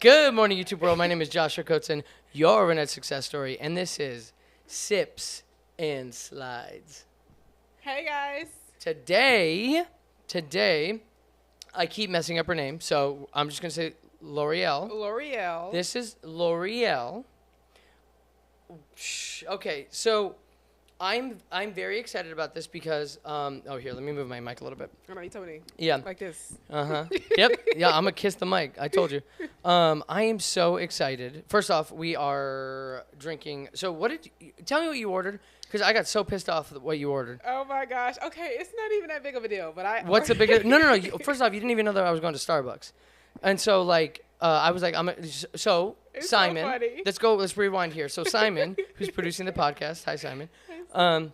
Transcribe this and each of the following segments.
Good morning, YouTube world. My name is Joshua Kotzen, your internet success story, and this is Sips and Slides. Hey, guys. Today, I keep messing up her name, so I'm just going to say Lauriel. Lauriel. This is Lauriel. Okay, so I'm very excited about this because, here, let me move my mic a little bit. Oh, no, you told me. Yeah. Like this. Uh-huh. Yep. Yeah, I'm going to kiss the mic. I told you. I am so excited. First off, we are drinking. So tell me what you ordered, because I got so pissed off at what you ordered. Oh, my gosh. Okay, it's not even that big of a deal, but What's the biggest? No. First off, you didn't even know that I was going to Starbucks. And so, I was like, It's Simon, so funny. let's rewind here. So Simon, who's producing the podcast, hi Simon. We're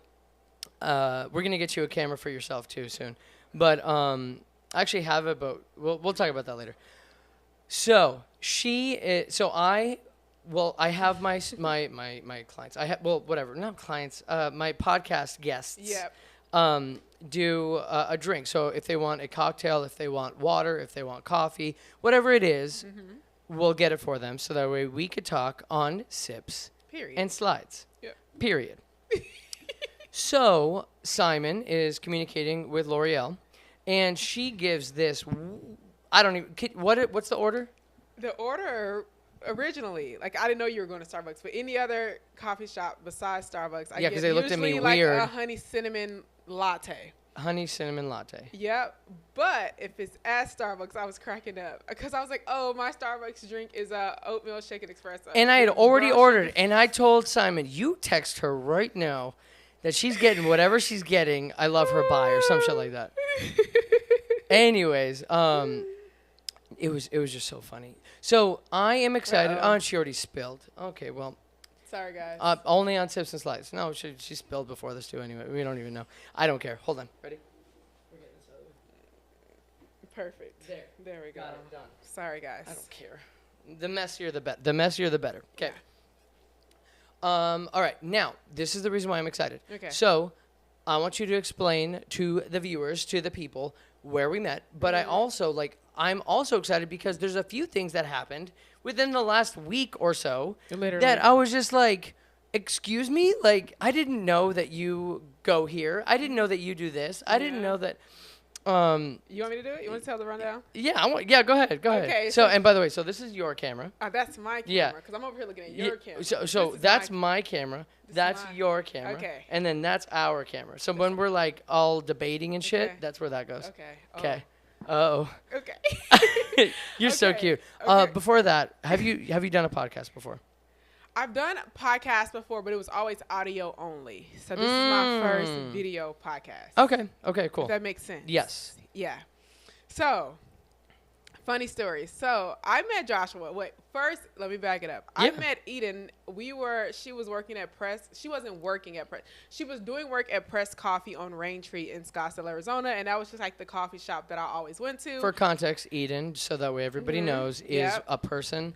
gonna get you a camera for yourself too soon, but I actually have it, but we'll talk about that later. So I have my clients. Not clients. My podcast guests. Yep. Do a drink. So if they want a cocktail, if they want water, if they want coffee, whatever it is, we'll get it for them. So that way we could talk on Sips Period. and Slides. Yep. Period. So Simon is communicating with Lauriel, and she gives this. What's the order? The order originally, I didn't know you were going to Starbucks, but any other coffee shop besides Starbucks, I Yeah, get because they looked at me usually weird. a honey cinnamon latte. Honey cinnamon latte. Yep. But if it's at Starbucks, I was cracking up because I was like, oh, my Starbucks drink is a oatmeal shaken espresso. And I had with already brown ordered, sugar. and I told Simon, you text her right now that she's getting whatever she's getting. I love her buy or some shit like that. Anyways, it was just so funny. So I am excited. Uh-oh. Oh, and she already spilled. Okay, well. Sorry, guys. Only on Sips and Slides. No, she spilled before this too anyway. We don't even know. I don't care. Hold on. Ready? We're getting this out of the way. Perfect. There we go. Got it. Done. Sorry, guys. I don't care. The messier the better. The messier the better. Okay. All right. Now, this is the reason why I'm excited. Okay. So, I want you to explain to the viewers, to the people, where we met. But I'm also excited because there's a few things that happened within the last week or so Literally. that I was just like, excuse me? I didn't know that you go here. I didn't know that you do this. I didn't know that. You want me to do it? You want to tell the rundown? Yeah, go ahead. Okay, So, and by the way, so this is your camera. That's my Yeah. camera because I'm over here looking at your camera. So This is that's my my camera. That's mine. your camera. Okay. And then that's our camera. So when we're all debating and shit, Okay. that's where that goes. Okay. Okay. Oh. Okay. You're so Okay. cute. Okay. Before that, have you done a podcast before? I've done podcasts before, but it was always audio only. So this is my first video podcast. Okay, cool. If that makes sense. Yes. Yeah. So, funny story. So, I met Joshua. First, let me back it up. Yeah. I met Eden. She was working at Press. She wasn't working at Press. She was doing work at Press Coffee on Raintree in Scottsdale, Arizona. And that was just the coffee shop that I always went to. For context, Eden, so that way everybody knows, is Yep. a person.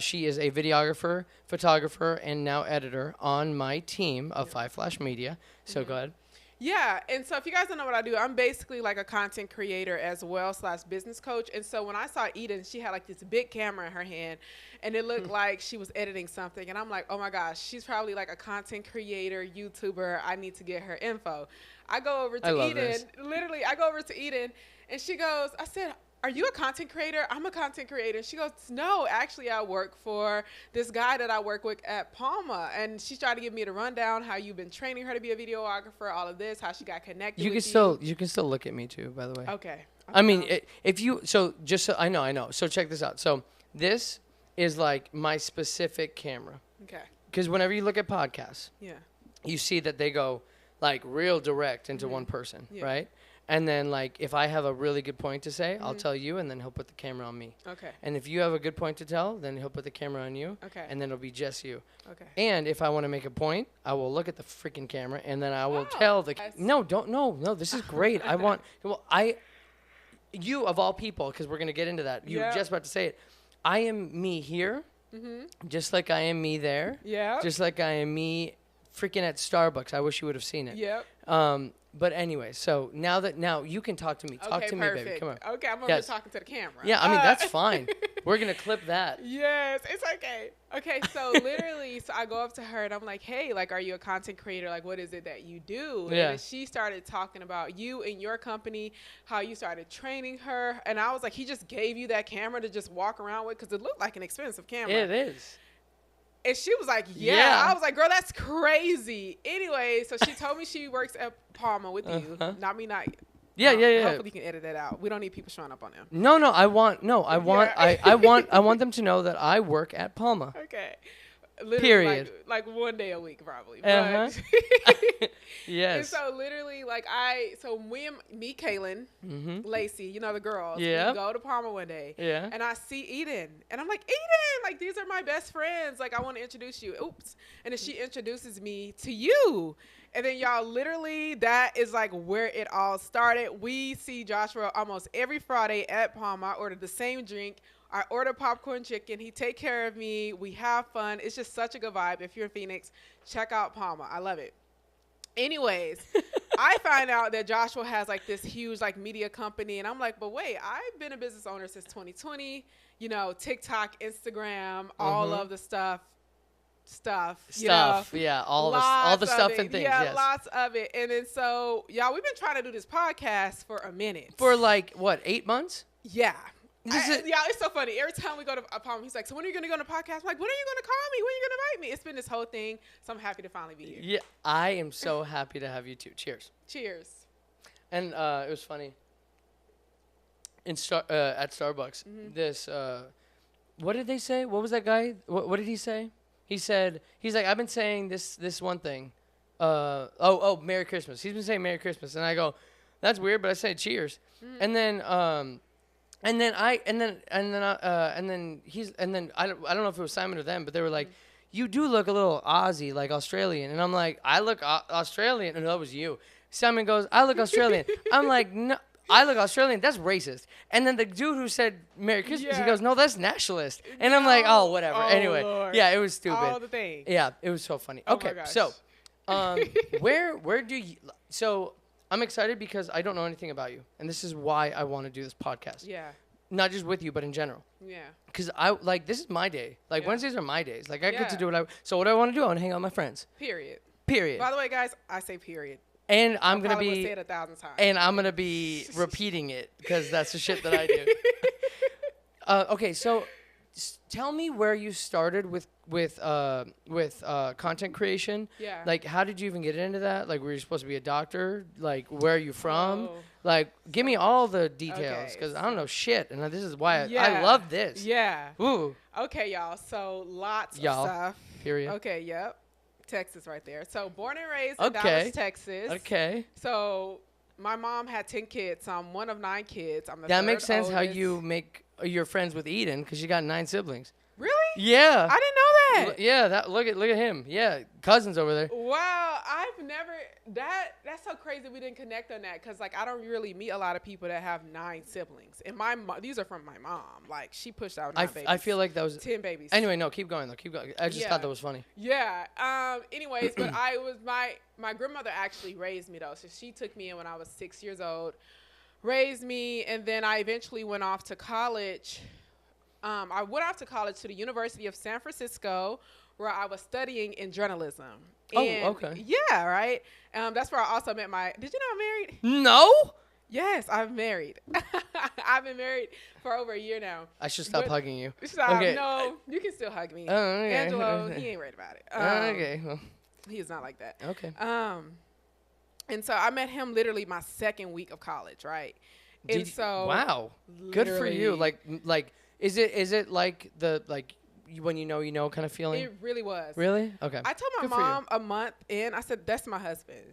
She is a videographer, photographer, and now editor on my team of Five Flash Media. So go ahead. Yeah, and so if you guys don't know what I do, I'm basically a content creator as well / business coach. And so when I saw Eden, she had this big camera in her hand, and it looked like she was editing something. And I'm like, oh my gosh, she's probably a content creator, YouTuber. I need to get her info. I go over to Eden. this. Literally, I go over to Eden, and she goes, I said, are you a content creator? I'm a content creator. She goes, no, actually, I work for this guy that I work with at Palma. And she tried to give me the rundown, how you've been training her to be a videographer, all of this, how she got connected You with can still look at me too, by the way. Okay. I mean, I know. So check this out. So this is my specific camera. Okay. Because whenever you look at podcasts, Yeah. you see that they go real direct into one person, Yeah. right? And then if I have a really good point to say, I'll tell you, and then he'll put the camera on me. Okay. And if you have a good point to tell, then he'll put the camera on you. Okay. And then it'll be just you. Okay. And if I want to make a point, I will look at the freaking camera, and then I will Wow. tell the. That's- No. This is great. You of all people, because we're gonna get into that. You were Yeah. just about to say it. I am me here, just like I am me there. Yeah. Just like I am me freaking at Starbucks. I wish you would have seen it. Yep. But anyway, so now you can talk to me. Talk to me, baby. Come on. Okay, I'm over talking to the camera. Yeah, I mean, that's fine. We're going to clip that. Yes, it's okay. Okay, so literally, I go up to her and I'm like, hey, like, are you a content creator? Like, what is it that you do? Yeah. And she started talking about you and your company, how you started training her. And I was like, he just gave you that camera to just walk around with because it looked like an expensive camera. It is. And she was like, yeah. I was like, girl, that's crazy. Anyway, so she told me she works at Palma with you. Not me, not Yeah. Hopefully you can edit that out. We don't need people showing up on them. No, I want them to know that I work at Palma. Okay. Literally, Period. Like 1 day a week, probably. Yes. And so literally, like me, Kaylin, Lacey, you know the girls. Yeah. We go to Palma one day. Yeah. And I see Eden, and I'm like, Eden, like these are my best friends. Like I want to introduce you. Oops. And then she introduces me to you. And then y'all literally, that is like where it all started. We see Joshua almost every Friday at Palma. I order the same drink. I order popcorn chicken. He take care of me. We have fun. It's just such a good vibe. If you're in Phoenix, check out Palma. I love it. Anyways, I find out that Joshua has like this huge like media company. And I'm like, but wait, I've been a business owner since 2020. You know, TikTok, Instagram, all of the stuff. Yeah, all the stuff and things. Yeah, yes. Lots of it. And then so, y'all, we've been trying to do this podcast for a minute. For like, what, 8 months? Yeah. Is yeah, it's so funny. Every time we go to Palma, he's like, so when are you going to go on a podcast? I'm like, when are you going to call me? When are you going to invite me? It's been this whole thing. So I'm happy to finally be here. Yeah, I am so happy to have you too. Cheers. Cheers. And it was funny. At Starbucks, this, what did they say? What was that guy? What did he say? He's like, I've been saying this one thing. Merry Christmas. He's been saying Merry Christmas. And I go, that's weird, but I say cheers. And then I don't know if it was Simon or them, but they were like, you do look a little Aussie, like Australian. And I'm like, I look Australian. And that was you. Simon goes, I look Australian. I'm like, no, I look Australian. That's racist. And then the dude who said Merry Christmas, he goes, no, that's nationalist. And I'm like, oh, whatever. Anyway, Lord. yeah, it was stupid. All the things. Yeah, it was so funny. Oh Okay, my gosh. so where do you, so I'm excited because I don't know anything about you. And this is why I want to do this podcast. Yeah. Not just with you, but in general. Yeah. Because this is my day. Like, Wednesdays are my days. Like, I get to Yeah. do what so what do I want to do? I want to hang out with my friends. Period. Period. By the way, guys, I say period. And I'm going to Probably would be, say it 1,000 times. and I'm going to be repeating it because that's the shit that I do. Okay, so tell me where you started with content creation. Yeah. Like, how did you even get into that? Like, were you supposed to be a doctor? Like, where are you from? Oh. Like, give me all the details Okay, because I don't know shit, and this is why I Yeah. love this. Yeah. Ooh. Okay, y'all. So lots Y'all. of stuff. Period. Okay, yep. Texas right there. So born and raised in Okay. Dallas, Texas. Okay. So my mom had 10 kids. So I'm one of 9 kids. I'm the That third makes sense how oldest. you make you're friends with Eden because you got 9 siblings. Really? Yeah. I didn't know that. Yeah, look at him. Yeah, cousins over there. Wow, I've never that's so crazy we didn't connect on that because like I don't really meet a lot of people that have 9 siblings, and these are from my mom. Like she pushed out 9 babies. I feel like that was 10 babies. Anyway, no, keep going though. Keep going. I just thought that was funny. Yeah. Anyways, but my grandmother actually raised me though, so she took me in when I was 6 years old, raised me, and then I eventually went off to college. I went off to college to the University of San Francisco, where I was studying in journalism. And okay. Yeah, right. That's where I also met Did you know I'm married? No. Yes, I'm married. I've been married for over a year now. I should stop hugging you. Stop. Okay. No, you can still hug me. Oh, okay. Angelo, he ain't worried about it. Okay. Well, He is not like that. okay. And so I met him literally my second week of college, right? Wow. Good for you. Like. Is it like when you know kind of feeling? It really was. Really? Okay. I told my Good for you. mom a month in, I said, that's my husband.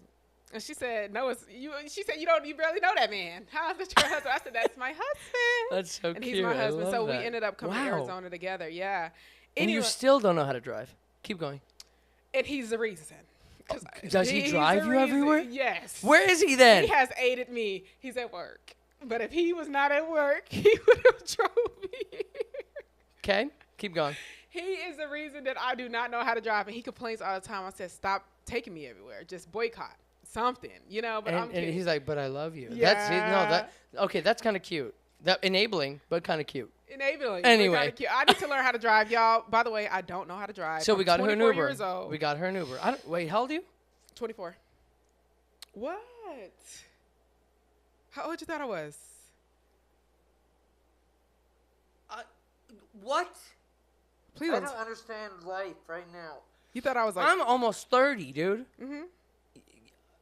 And she said, no, it's you. She said, you barely know that man. How's that your husband? I said, that's my husband. That's so and cute. he's my I husband. love So that. we ended up coming to Arizona together. Yeah. And you still don't know how to drive. Keep going. And he's the reason. Does he drive you everywhere? Yes. Where is he then? He has aided me. He's at work. But if he was not at work, he would have drove me. Okay, keep going. He is the reason that I do not know how to drive, and he complains all the time. I said, stop taking me everywhere. Just boycott something, you know. But I'm kidding. And he's like, but I love you. Yeah. That's kind of cute. That enabling, but kind of cute. Enabling. Anyway. Kinda cute. I need to learn how to drive, y'all. By the way, I don't know how to drive. So we got her an Uber. Years old. We got her an Uber. Wait, how old are you? 24. What? How old you thought I was? What? Please I don't understand life right now. You thought I was like... I'm almost 30, dude. Mm-hmm.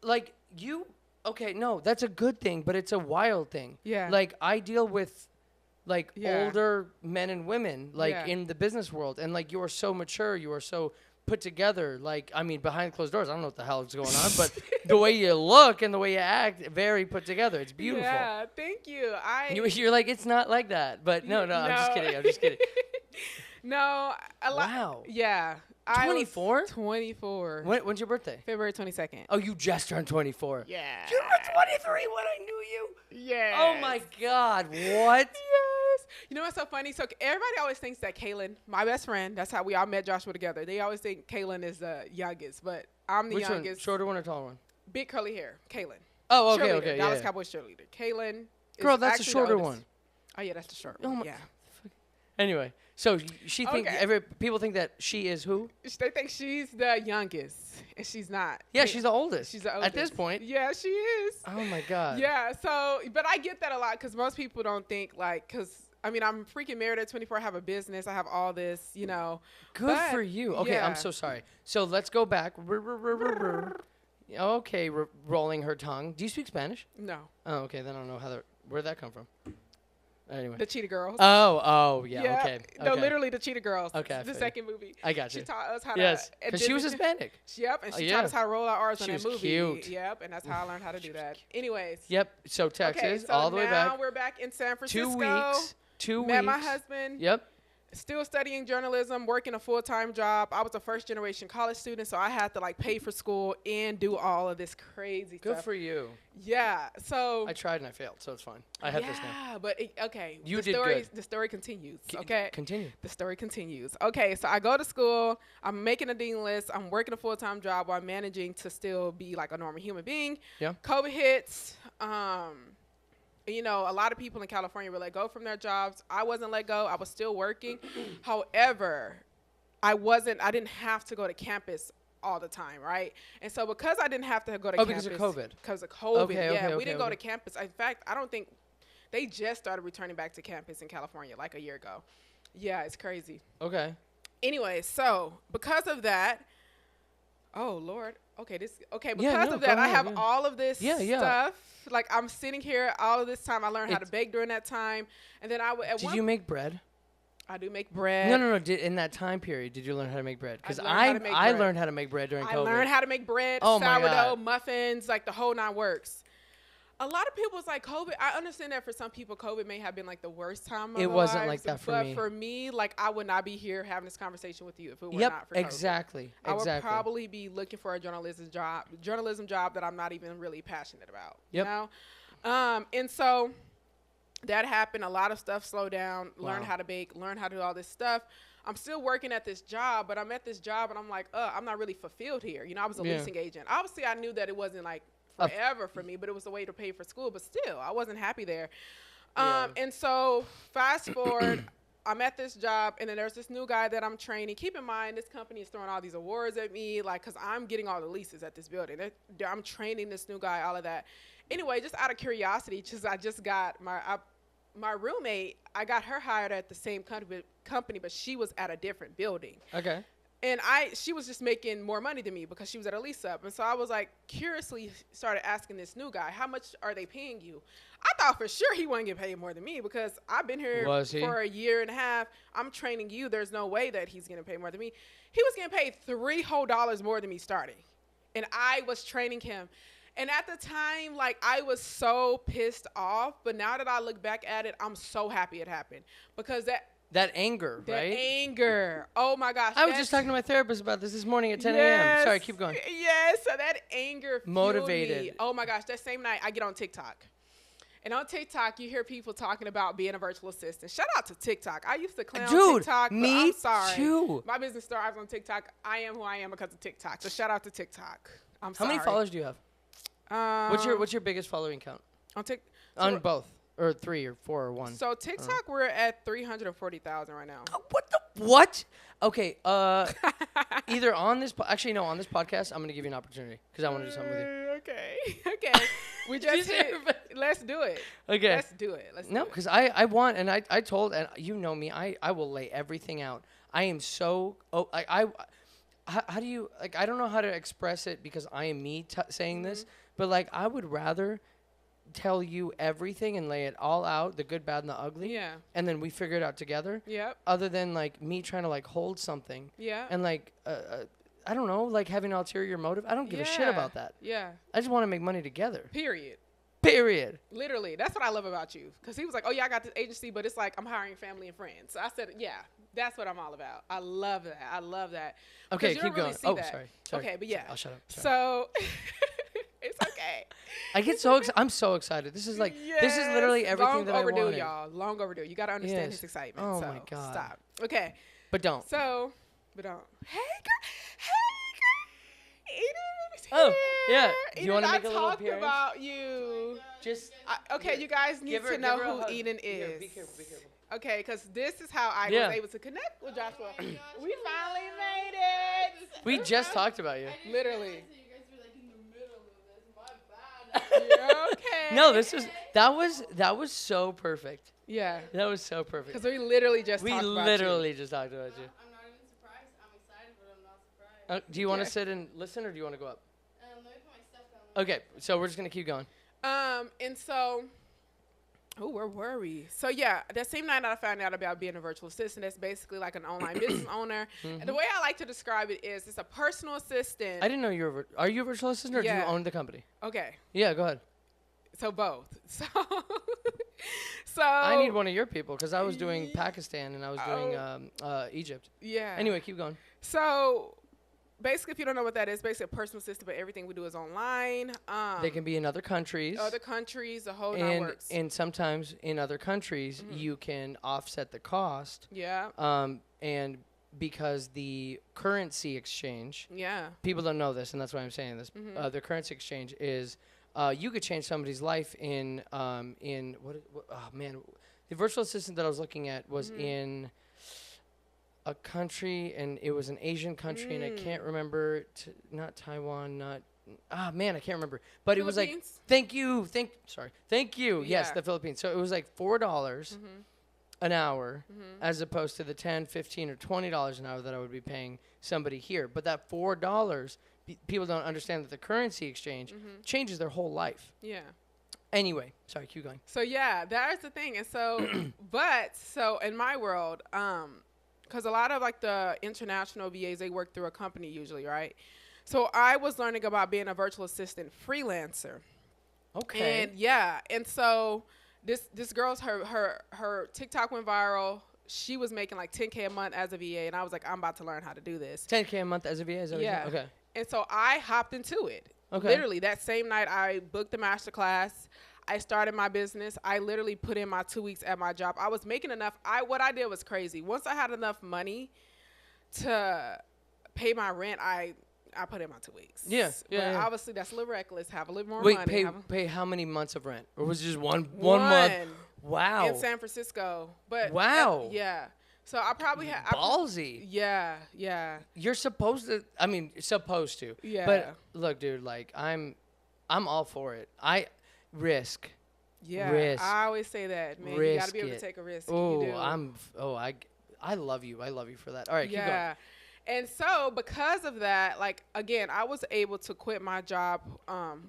Like, you... Okay, no, that's a good thing, but it's a wild thing. Yeah. Like, I deal with, like, older men and women, like, in the business world. And, like, you are so mature. You are so put together. Like, I mean, behind closed doors, I don't know what the hell is going on. But the way you look and the way you act, very put together. It's beautiful. Yeah, thank you. You're like, it's not like that. But, no, I'm just kidding. No, Wow. Yeah. 24? 24. When's your birthday? February 22nd. Oh, you just turned 24. Yeah. You were 23 when I knew you. Yeah. Oh, my God. What? Yes. You know what's so funny? So everybody always thinks that Kaylin, my best friend, that's how we all met Joshua together. They always think Kaylin is the youngest, but I'm the Which youngest. one? Shorter one or taller one? Big curly hair. Kaylin. Oh, okay, Cheerleader, okay. Dallas yeah. Cowboys cheerleader. Kaylin. Girl, is that's the actually shorter oldest. one. Oh, yeah, that's the short Oh one. my- Yeah. Anyway, so she think Okay. people think that she is who? They think she's the youngest, and she's not. Yeah, she's the oldest. She's the oldest. At this point. Yeah, she is. Oh my God. Yeah, so, but I get that a lot because most people don't think, like, because, I mean, I'm freaking married at 24. I have a business. I have all this, you know. Good for you. Okay, yeah. I'm so sorry. So let's go back. Okay, rolling her tongue. Do you speak Spanish? No. Oh, okay. Then I don't know where'd that come from. Anyway. The Cheetah Girls. Oh, yeah. Okay. No, literally the Cheetah Girls. Okay, I The feel second movie. I got you. She taught us how Yes, to. because she was Hispanic. Yep, and she yeah. taught us how to roll our R's She on that was movie. cute. Yep, and that's how I learned how to do that. Anyways. Yep. So Texas, Okay, so all the way back. now we're back in San Francisco. 2 weeks. 2 weeks. Met my husband. Yep. Still studying journalism, working a full-time job. I was a first-generation college student, so I had to like pay for school and do all of this crazy Good stuff. for you. Yeah. So I tried and I failed, so it's fine. I have this now. Yeah, but okay. You the did story, good. The story continues. Okay. Continue. The story continues. Okay, so I go to school. I'm making a dean list. I'm working a full-time job while managing to still be like a normal human being. Yeah. COVID hits. You know, a lot of people in California were let go from their jobs. I wasn't let go. I was still working. However, I didn't have to go to campus all the time, right? And so because I didn't have to go to campus. Because of COVID. Because of COVID, Okay, we didn't go to campus. In fact, I don't think they just started returning back to campus in California like a year ago. Yeah, it's crazy. Okay. Anyway, so because of that, oh Lord, because no, of that, go I ahead, have yeah. all of this Yeah. stuff. Like I'm sitting here all of this time. I learned how to bake during that time, and then Did you make bread? I do make bread. No. In that time period, did you learn how to make bread? Because I bread. learned how to make bread during I COVID. learned how to make bread, Oh my sourdough, God. muffins, like the whole nine works. A lot of people was like COVID. I understand that for some people, COVID may have been like the worst time of their It wasn't lives, like that for but me. for me, like I would not be here having this conversation with you if it were Yep, not for COVID. exactly. I would probably be looking for a journalism job that I'm not even really passionate about. Yep. You know? And so that happened. A lot of stuff slowed down. Learn Wow. how to bake. Learn how to do all this stuff. I'm still working at this job, but I'm at this job and I'm like, I'm not really fulfilled here. You know, I was a leasing agent. Obviously, I knew that it wasn't like forever for me, but it was a way to pay for school. But still, I wasn't happy there. And so fast forward, I'm at this job, and then there's this new guy that I'm training. Keep in mind, this company is throwing all these awards at me, like, because I'm getting all the leases at this building. I'm training this new guy, all of that. Anyway, just out of curiosity, because I just got my roommate, I got her hired at the same company, but she was at a different building. Okay. And she was just making more money than me because she was at a lease up. And so I was like, curiously started asking this new guy, how much are they paying you? I thought for sure he wouldn't get paid more than me because I've been here for a year and a half. I'm training you. There's no way that he's getting paid more than me. He was getting paid $3 whole more than me starting. And I was training him. And at the time, like, I was so pissed off. But now that I look back at it, I'm so happy it happened. Because that anger, right? That anger. Oh, my gosh. I was just talking to my therapist about this morning at 10 a.m. Sorry, keep going. Yes. So that anger fueled Motivated. me. Oh, my gosh. That same night, I get on TikTok. And on TikTok, you hear people talking about being a virtual assistant. Shout out to TikTok. I used to clown Dude, TikTok, but me I'm sorry. too. My business thrives on TikTok. I am who I am because of TikTok. So shout out to TikTok. I'm How sorry. many followers do you have? What's your biggest following count? On TikTok? On both, or 3 or 4 or 1? So TikTok, we're at 340,000 right now. What? Okay. Either on this, actually no, on this podcast, I'm gonna give you an opportunity because I want to do something with you. Okay. We just hit. Let's do it. Okay. Let's do it. No, because I want, and I told, and you know me, I will lay everything out. I am so, how do you, like, I don't know how to express it because I am me saying this, but like, I would rather tell you everything and lay it all out, the good, bad, and the ugly. Yeah. And then we figure it out together. Yep. Other than like me trying to like hold something. Yeah. And like, I don't know, like having an ulterior motive. I don't give a shit about that. Yeah. I just want to make money together. Period. Literally. That's what I love about you. Because he was like, oh, yeah, I got this agency, but it's like I'm hiring family and friends. So I said, yeah, that's what I'm all about. I love that. Okay, keep going. Sorry. Okay, but yeah. Sorry, I'll shut up. Sorry. So it's okay. I get so excited. I'm so excited. This is like, this is literally everything that I wanted. Long overdue, y'all. Long overdue. You got to understand his excitement. Oh, so my God. Stop. Okay. But don't. But don't. Hey, girl. Eden's Oh, here. yeah. Do you want to Eden, make a little I talked appearance? about you. Just. Okay, you guys need to know who Eden Here, is. be careful. Okay, because this is how I was able to connect with Joshua. We finally made it. We just talked about you. Literally. Okay. No, that was so perfect. Yeah. That was so perfect. Because we literally just talked about you. We literally just talked about you. I'm not even surprised. I'm excited, but I'm not surprised. Do you want to sit and listen, or do you want to go up? Let me put my stuff down. Okay, so we're just gonna keep going. And so, where were we? So yeah, that same night I found out about being a virtual assistant. That's basically like an online business owner. And the way I like to describe it is, it's a personal assistant. I didn't know you were. Are you a virtual assistant, or do you own the company? Okay. Yeah, go ahead. So both. So I need one of your people because I was doing Pakistan and I was doing Egypt. Yeah. Anyway, keep going. So basically, if you don't know what that is, basically a personal assistant, but everything we do is online. They can be in other countries. The whole nine works. And sometimes in other countries, you can offset the cost. Yeah. And because the currency exchange. Yeah. People don't know this, and that's why I'm saying this. The currency exchange is. You could change somebody's life in oh man, the virtual assistant that I was looking at was in a country, and it was an Asian country, and I can't remember, not Taiwan, I can't remember, but it was like, thank you, yes, the Philippines. So it was like $4 an hour, as opposed to the $10, $15, or $20 an hour that I would be paying somebody here. But that $4, people don't understand that the currency exchange changes their whole life. Yeah. Anyway, sorry, keep going. So yeah, that's the thing. And so, so in my world, because a lot of like the international VAs, they work through a company usually, right? So I was learning about being a virtual assistant freelancer. Okay. And so this girl's her TikTok went viral. She was making like $10K a month as a VA, and I was like, I'm about to learn how to do this. $10K a month as a VA? Is that what you said? Okay. And so I hopped into it. Okay. Literally, that same night I booked the masterclass. I started my business. I literally put in my 2 weeks at my job. I was making enough. What I did was crazy. Once I had enough money to pay my rent, I put in my 2 weeks. Yeah. Obviously, that's a little reckless. Have a little more money. Wait, pay how many months of rent? Or was it just one month? Wow. In San Francisco. But wow. Yeah. So I probably had ballsy. Yeah. You're supposed to. Yeah. But look, dude, like I'm all for it. Risk. Yeah. Risk. I always say that, man. You got to be able to take a risk. I love you. I love you for that. All right, keep going. And so because of that, like again, I was able to quit my job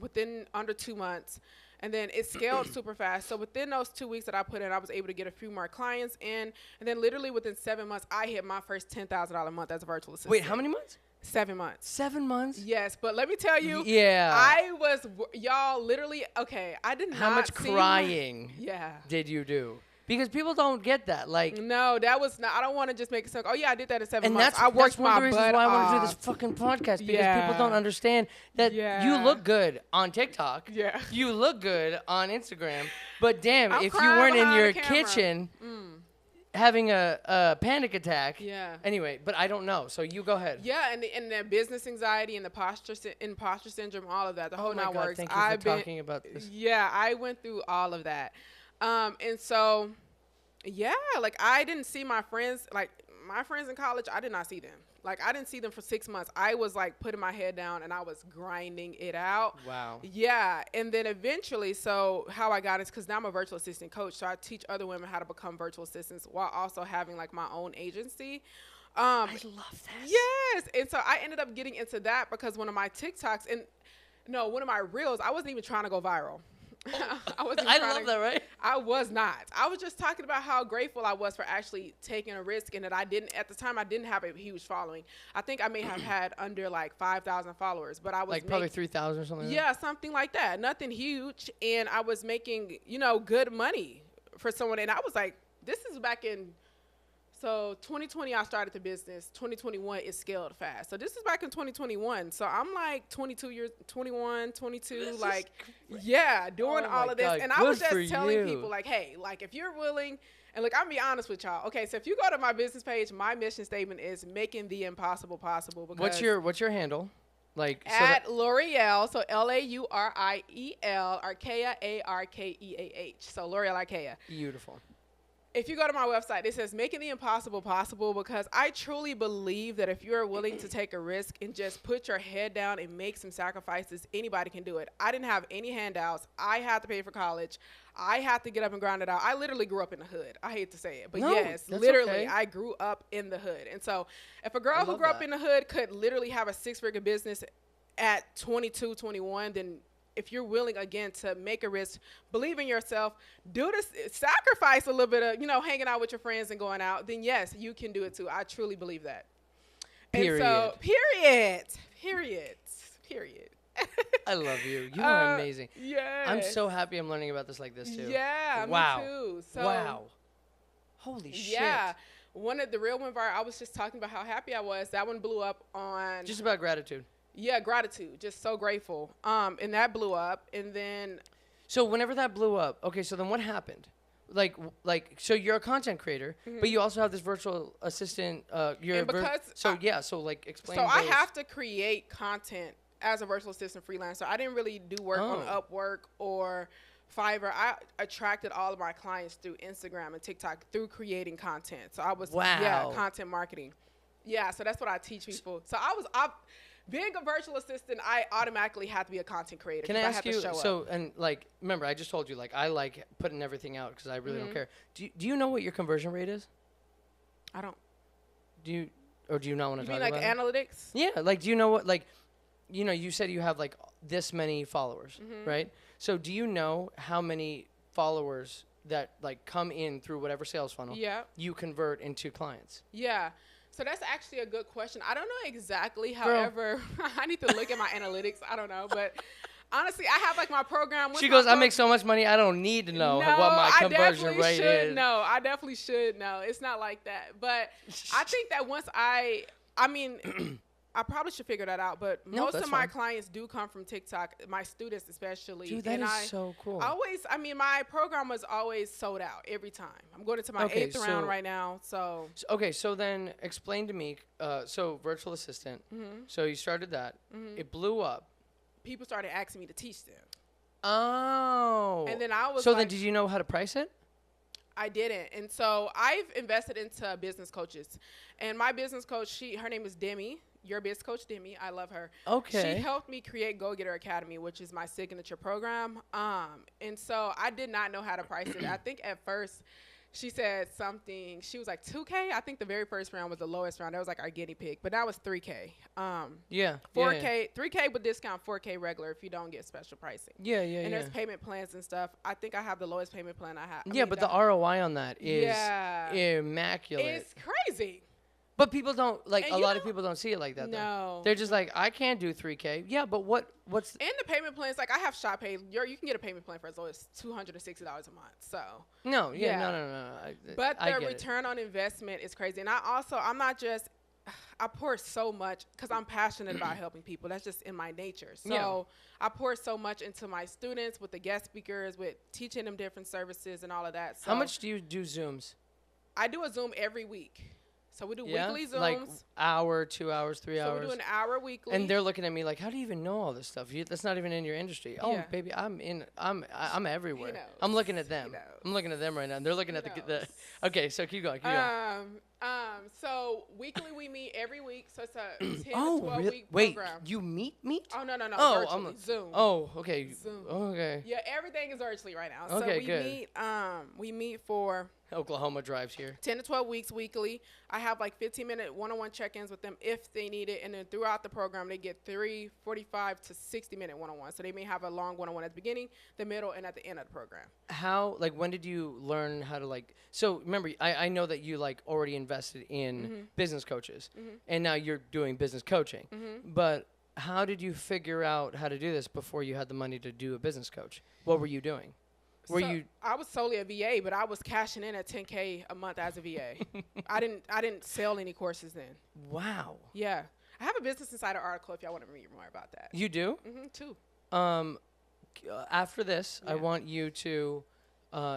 within under 2 months. And then it scaled super fast. So within those 2 weeks that I put in, I was able to get a few more clients in. And then literally within 7 months, I hit my first $10,000 a month as a virtual assistant. Wait, how many months? 7 months. 7 months? Yes, but let me tell you. Yeah. I was, y'all, literally, okay, I did not How much crying yeah. did you do? because people don't get that. Like, No, that was not. I don't want to just make it sound. Oh yeah, I did that in 7 and months. that's I worked one of my the reasons butt why I want to do off. this fucking podcast, because Yeah. people don't understand that you Yeah. look good on TikTok. Yeah. You look good on Instagram, but damn, I'm if you crying weren't in behind your the camera. kitchen having a panic attack. Yeah. Anyway, but I don't know. So you go ahead. Yeah, and the business anxiety and the imposter syndrome, all of that, the whole Oh my nine God, works. thank you for talking about this. Yeah, I went through all of that, and so, yeah, like I didn't see my friends, like my friends in college. I did not see them. Like I didn't see them for 6 months. I was like putting my head down and I was grinding it out. Wow. Yeah, and then eventually, so how I got it is because now I'm a virtual assistant coach, so I teach other women how to become virtual assistants while also having like my own agency. I love this. Yes, and so I ended up getting into that because one of my TikToks one of my reels, I wasn't even trying to go viral. I wasn't. I trying love that, right? I was not. I was just talking about how grateful I was for actually taking a risk, and that I didn't at the time. I didn't have a huge following. I think I may have had under like 5,000 followers, but I was Like probably 3,000 or something. yeah, something like that. Nothing huge, and I was making good money for someone. And I was like, this is back in. So 2020, I started the business. 2021, it scaled fast. So this is back in 2021. So I'm like 21, 22, like, yeah, doing Oh all my of this. God, And I was good for just telling you. people like, hey, like if you're willing, and look, I'm gonna be honest with y'all. Okay, so if you go to my business page, my mission statement is making the impossible possible. Because What's your handle? Like at Lauriel, so Lauriel, Arkea, Arkeah. So Lauriel Arkea. beautiful. If you go to my website, it says making the impossible possible, because I truly believe that if you're willing to take a risk and just put your head down and make some sacrifices, anybody can do it. I didn't have any handouts. I had to pay for college. I had to get up and grind it out. I literally grew up in the hood. I hate to say it, but No, yes, that's literally, okay. I grew up in the hood. And so if a girl I who love grew up that. in the hood could literally have a 6-figure business at 22, 21, then if you're willing again to make a risk, believe in yourself, do this, sacrifice a little bit of, hanging out with your friends and going out, then yes, you can do it too. I truly believe that. Period. And so, period. I love you. You are amazing. Yeah. I'm so happy I'm learning about this like this too. Yeah, Wow. me too. So, Wow. Holy shit. yeah. One of the real one, I was just talking about how happy I was. That one blew up on. Just about gratitude. Yeah, gratitude. Just so grateful. And that blew up. And then. So whenever that blew up, okay, so then what happened? So you're a content creator, but you also have this virtual assistant. You're And because explain. So I those. have to create content as a virtual assistant freelancer. I didn't really do work on Upwork or Fiverr. I attracted all of my clients through Instagram and TikTok through creating content. So I was content marketing. Yeah, so that's what I teach people. So being a virtual assistant, I automatically had to be a content creator. Can I ask you? To show So up. and remember, I just told you I like putting everything out because I really don't care. Do you know what your conversion rate is? I don't. Do you not want to You talk mean like about it? analytics? Yeah, do you know what you said you have this many followers, right? So do you know how many followers that come in through whatever sales funnel you convert into clients? Yeah. So that's actually a good question. I don't know exactly. However, I need to look at my analytics. I don't know, but honestly, I have my program. She goes, I make so much money, I don't need to know what my conversion rate is. No, I definitely should know. It's not like that. But I think that once I probably should figure that out, but most of my clients do come from TikTok, my students especially. Dude, that is so cool. My program was always sold out every time. I'm going into my 8th round right now, so. Okay, so then explain to me, so virtual assistant, so you started that, it blew up. People started asking me to teach them. Oh. And then I was So then did you know how to price it? I didn't. And so I've invested into business coaches. And my business coach, her name is Demi. Your business coach, Demi. I love her. Okay. She helped me create Go Getter Academy, which is my signature program. And so I did not know how to price it. I think at first she said something. She was like $2K. I think the very first round was the lowest round. That was our guinea pig. But that was $3K. 4K, $3K with discount, $4K regular if you don't get special pricing. And there's payment plans and stuff. I think I have the lowest payment plan I have. But the ROI on that is immaculate. It's crazy. But people don't like And a you lot of know- people don't see it like that. Though. No. They're just like, I can't do 3K. Yeah, but what's And the payment plans, like I have Shop Pay. You can get a payment plan for as low as $260 a month. So, no? Yeah, Yeah. no. but I the get it. return on investment is crazy. And I'm not just, I pour so much because I'm passionate about helping people. That's just in my nature. So Yeah. I pour so much into my students with the guest speakers, with teaching them different services and all of that. So How much do you do Zooms? I do a Zoom every week. So we do Yeah, weekly Zooms. like hour, 2 hours, 3 so hours. we do an hour weekly. And they're looking at me like, how do you even know all this stuff? That's not even in your industry. Oh, Yeah. baby, I'm everywhere. knows. I'm looking at them. He knows. I'm looking at them right now. And they're looking He at the. knows. Okay, so keep going. So weekly we meet every week. So it's a 10 to 12 Oh, really? week Wait, program. you meet? Oh no. Oh, Virtually. Zoom. Oh, okay. Zoom. Okay. Yeah, everything is virtually right now. Okay, so we good. we meet for Oklahoma drives here. 10 to 12 weeks weekly. I have like 15-minute one-on-one check-ins with them if they need it. And then throughout the program, they get 3 45 to 60-minute one-on-ones. So they may have a long one-on-one at the beginning, the middle, and at the end of the program. How, like, when did you learn how to, like, so remember, I know that you, like, already invested in business coaches, and now you're doing business coaching. But how did you figure out how to do this before you had the money to do a business coach? What were you doing? I was solely a VA, but I was cashing in at $10K a month as a VA. I didn't sell any courses then. Wow. Yeah. I have a Business Insider article if y'all want to read more about that. You do? Too. After this, I Yeah. want you to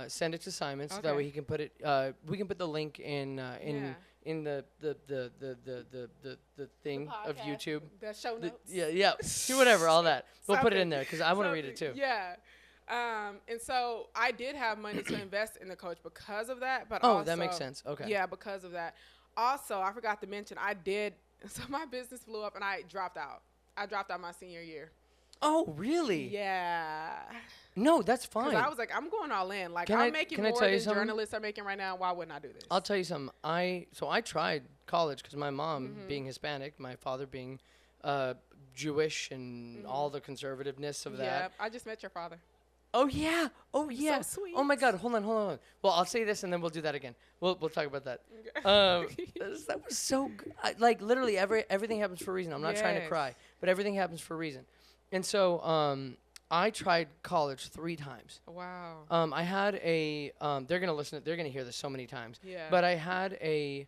send it to Simon so that Okay. way he can put it. We can put the link in Yeah. in the thing of podcast, YouTube. The show The- notes. yeah, whatever, all that. We'll put it in Something. there because I want to read it too. Yeah. And so I did have money to invest in the coach because of that. But Oh, also, that makes sense. Okay. Yeah, because of that. Also, I forgot to mention, so my business blew up and I dropped out. I dropped out my senior year. Oh, really? Yeah. No, that's fine. Because I was like, I'm going all in. Like, Can I'm I- making can I more tell you than something? journalists are making right now. Why wouldn't I do this? I'll tell you something. I tried college because my mom being Hispanic, my father being Jewish, and all the conservativeness of Yeah, that. I just met your father. Oh yeah. Oh yeah. sweet. Oh my God. Hold on. Well, I'll say this and then we'll do that again. We'll talk about that. That was so good. Like literally everything happens for a reason. I'm not trying to Yes. cry, but everything happens for a reason. And so I tried college 3 times. Wow. I had a they're gonna listen. They're gonna hear this so many times. Yeah. But I had a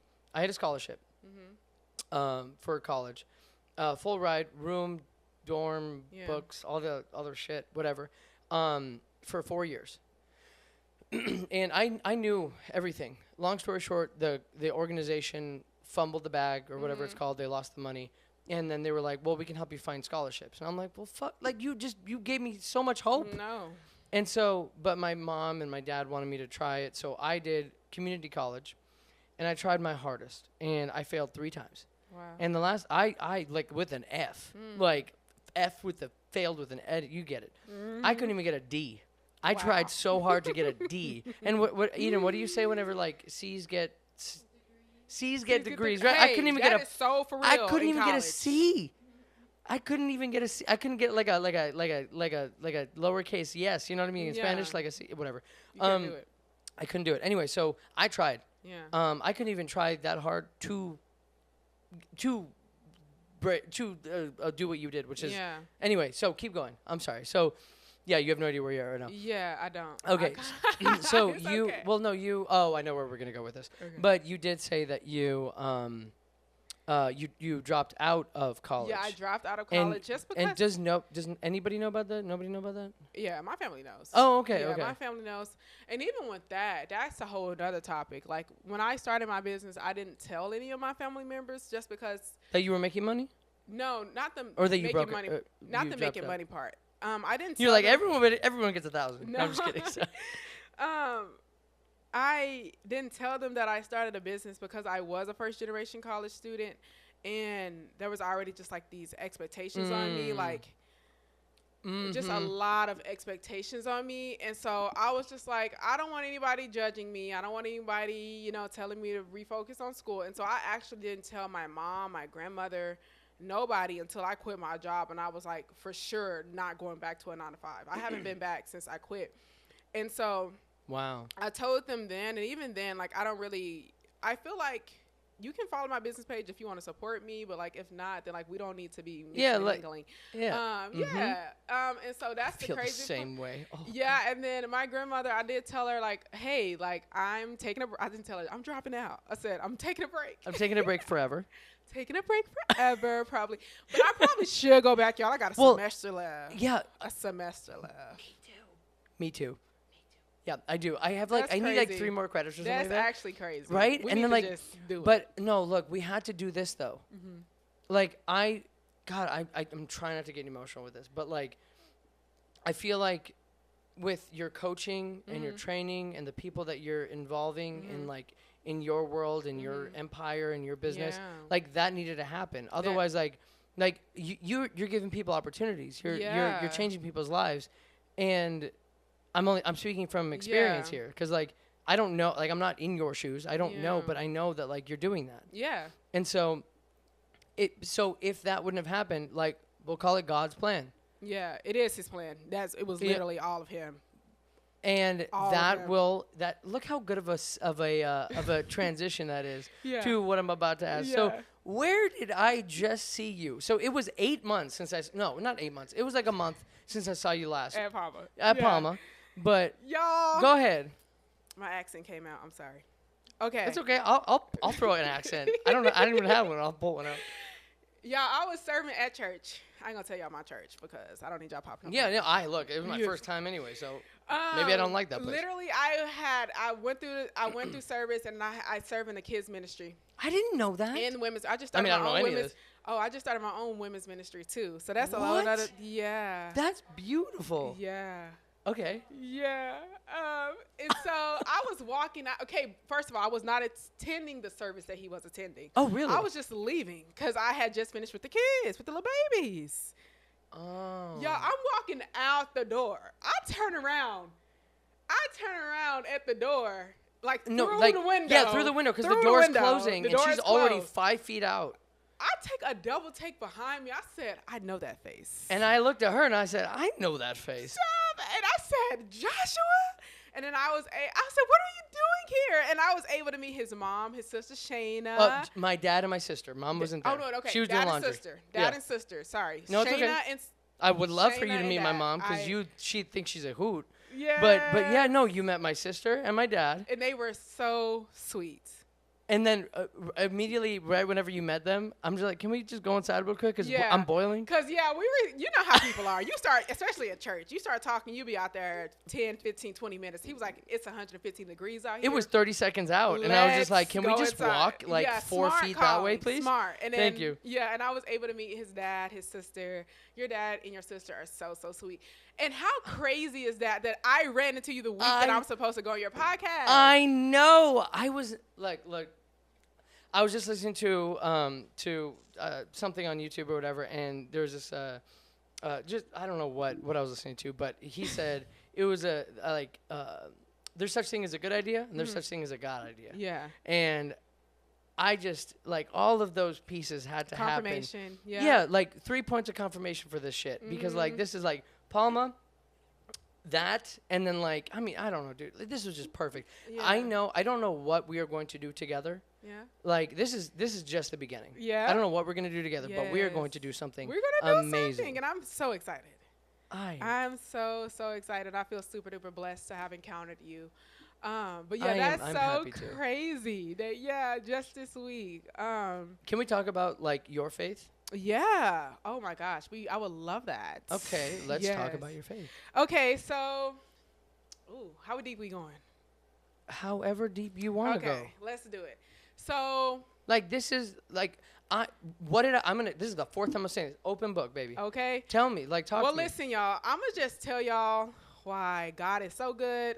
scholarship for college, full ride, room, dorm, Yeah. books, all the other shit, whatever, for 4 years. And I knew everything. Long story short, the organization fumbled the bag or whatever it's called. They lost the money. And then they were like, well, we can help you find scholarships. And I'm like, well, fuck, like you gave me so much hope. No. And so, but my mom and my dad wanted me to try it. So I did community college and I tried my hardest and I failed 3 times. Wow. And the last, I like with an F, like F with the failed with an ed, you get it. I couldn't even get a D. I Wow. tried so hard to get a D. And what Eden, what do you say whenever like C's get degrees, right? I couldn't even get That is so for real. I couldn't in even get a college. C. I couldn't even get a C. I couldn't get like a lowercase yes. You know what I mean in Yeah. Spanish, like a C, whatever. You can't do it. I couldn't do it. Anyway, so I tried. Yeah. I couldn't even try that hard to do what you did, which is Yeah. anyway. So keep going. I'm sorry. So yeah, you have no idea where you are right now. Yeah, I don't. Okay, so It's you okay. well no you oh I know where we're gonna go with this, Okay. but you did say that you you dropped out of college. Yeah, I dropped out of And- college just because. And does anybody know about that? Nobody know about that? Yeah, my family knows. Oh, okay, Yeah, okay. my family knows. And even with that, that's a whole other topic. Like when I started my business, I didn't tell any of my family members just because. That you were making money? No, not the Or that you making broke it, money. you Not the dropped making out. money part. I didn't. You're tell like them- everyone gets 1,000. No, I'm just kidding. Sorry. I didn't tell them that I started a business because I was a first generation college student, and there was already just like these expectations on me, like just a lot of expectations on me. And so I was just like, I don't want anybody judging me. I don't want anybody, telling me to refocus on school. And so I actually didn't tell my mom, my grandmother, nobody until I quit my job. And I was like, for sure, not going back to a 9-to-5. I haven't been back since I quit. And so Wow. I told them then, and even then, like, I feel like you can follow my business page if you want to support me, but like if not, then like we don't need to be mingling. And so that's I feel the crazy the same way. Oh, yeah, and then my grandmother, I did tell her like, hey, like I didn't tell her I'm dropping out. I said I'm taking a break. I'm taking a break forever. Taking a break forever, probably. But I probably should go back, y'all. I got a semester left. Yeah. A semester left. Me too. Yeah, I do. I have like, I need like 3 more credits or something like that. That's actually crazy. Right? We and need then to like, just do but no, look, we had to do this though. Mm-hmm. Like I'm trying not to get emotional with this, but like, I feel like with your coaching and your training and the people that you're involving in like in your world and your empire and your business, like that needed to happen. Otherwise, like you're giving people opportunities. You're changing people's lives, and I'm speaking from experience here because like I don't know, like I'm not in your shoes. I don't know, but I know that like you're doing that. Yeah. And so if that wouldn't have happened, like we'll call it God's plan. Yeah, it is his plan. It was literally all of him. And look how good of a transition that is to what I'm about to ask. So where did I just see you? So it was 8 months since not 8 months. It was like a month since I saw you last. At Palma. Palma. But y'all, go ahead. My accent came out. I'm sorry. Okay. It's okay. I'll throw an accent. I don't know. I didn't even have one. I'll pull one out. Y'all, I was serving at church. I ain't gonna tell y'all my church because I don't need y'all popping up. Yeah, no, look, it was my first time anyway, so maybe I don't like that place. Literally, I went through service and I serve in the kids ministry. I didn't know that. And women's. I just I started don't know my own any of women's. this. Oh, I just started my own women's ministry too. So that's a What? lot of yeah. That's beautiful. Yeah. Okay. Yeah. And so I was walking out. Okay, first of all, I was not attending the service that he was attending. Oh, really? I was just leaving because I had just finished with the kids, with the little babies. Oh. Y'all, I'm walking out the door. I turn around at the door, like through the window. Yeah, through the window because the door's closing and she's already 5 feet out. I take a double take behind me. I said, I know that face. And I looked at her and I said, I know that face. And I said, Joshua? And then I said, what are you doing here? And I was able to meet his mom, his sister Shayna. My dad and my sister. Mom wasn't there. Oh, no, okay. She was doing laundry. Dad and sister. Sorry. No, it's Shayna okay. and I would love for you Shayna to meet and my Dad. mom because she thinks she's a hoot. Yeah. But yeah, no, you met my sister and my dad. And they were so sweet. And then immediately, right whenever you met them, I'm just like, can we just go inside real quick? Because I'm boiling. Because, we were, you know how people are. You start, especially at church, you start talking, you be out there 10, 15, 20 minutes. He was like, it's 115 degrees out here. It was 30 seconds out. And I was just like, can we just walk like 4 feet that way, please? Smart. And then, thank you. Yeah, and I was able to meet his dad, his sister. Your dad and your sister are so, so sweet. And how crazy is that I ran into you the week that I'm supposed to go on your podcast? I know. I was like, look. I was just listening to something on YouTube or whatever, and there was this just I don't know what I was listening to, but he said it was there's such thing as a good idea and there's such thing as a God idea. Yeah. And I just like all of those pieces had to happen. Confirmation. Yeah. Yeah, like 3 points of confirmation for this shit because like this is like Palma. That and then like I mean I don't know, dude. Like, this was just perfect. Yeah. I don't know what we are going to do together. Yeah. Like this is just the beginning. Yeah. I don't know what we're gonna do together, but we are going Yes. to do something. We're gonna do amazing. something, and I'm so excited. I'm so excited. I feel super duper blessed to have encountered you. But yeah, I'm that's so happy too. crazy that just this week. Can we talk about like your faith? Yeah. Oh my gosh. I would love that. Okay, let's talk Yes. about your faith. Okay, so how deep we going? However deep you want to go. Okay, let's do it. So like this is like this is the 4th time I'm saying this. Open book, baby. okay. Tell me, like talk to me. Well, listen, y'all. I'm gonna just tell y'all why God is so good.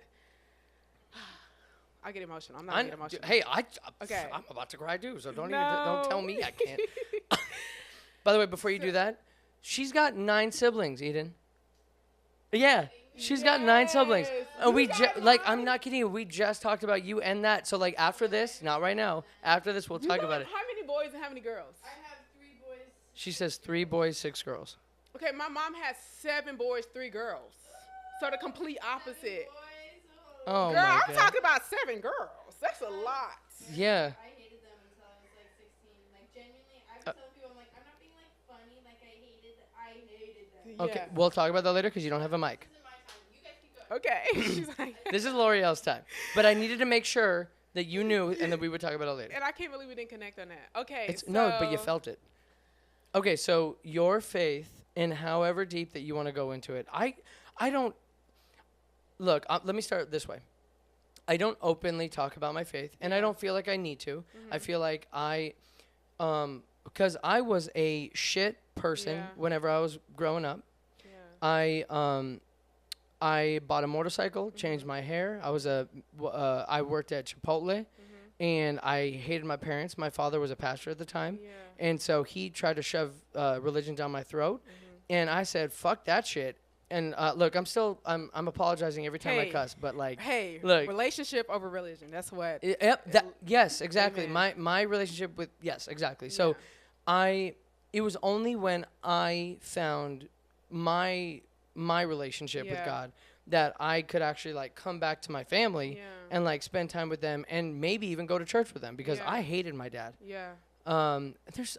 I get emotional. I'm not gonna get emotional. Hey, Okay. I'm about to cry too, so don't No. tell me I can't. By the way, before you do that, she's got 9 siblings, Eden. Yeah, she's got 9 siblings. Yes. And You got I'm 9? not kidding you. We just talked about you and that. So like after this, not right now. After this, we'll talk about it. How many boys and how many girls? I have 3 boys. She says 3 boys, 6 girls. Okay, my mom has 7 boys, 3 girls. So the complete opposite. Oh Girl, my I'm God. talking about 7 girls. That's a lot. Yeah. I hated them until I was Okay, Yeah. we'll talk about that later because you don't have a mic. This is my time. You guys keep going. Okay. She's like, This is Lauriel's time. But I needed to make sure that you knew and that we would talk about it later. and I can't believe we didn't connect on that. Okay. No, but you so- felt it. Okay, so your faith and however deep that you want to go into it. I don't look, let me start this way. I don't openly talk about my faith and I don't feel like I need to. I feel like because I was a shit person Yeah. whenever I was growing up. Yeah. I bought a motorcycle, changed my hair. I worked at Chipotle, and I hated my parents. My father was a pastor at the time, Yeah. and so he tried to shove religion down my throat, and I said, "Fuck that shit." And look, I'm apologizing every time I Hey. cuss, but like, Hey, look. relationship over religion. That's what. Yes, exactly. Amen. My relationship with yes, exactly. Yeah. So, it was only when I found my relationship with Yeah. God that I could actually like come back to my family Yeah. and like spend time with them and maybe even go to church with them because Yeah. I hated my dad. Yeah. There's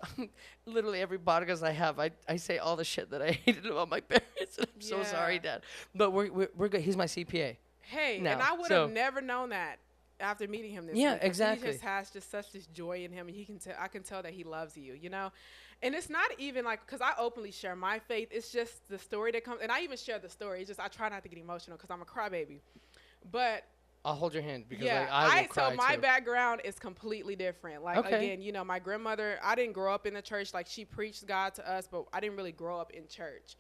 literally every podcast I have, I say all the shit that I hated about my parents. And I'm so Yeah. sorry, Dad. But we're good. He's my CPA. Hey, No, and I would so- have never known that after meeting him this Yeah, week, 'cause exactly. He just has just such this joy in him, and I can tell that he loves you, you know. And it's not even like because I openly share my faith. It's just the story that comes, and I even share the story. It's just I try not to get emotional because I'm a crybaby. But I'll hold your hand because yeah, like I will cry so my too. background is completely different. Like Okay. again, you know, my grandmother, I didn't grow up in the church. Like she preached God to us, but I didn't really grow up in church.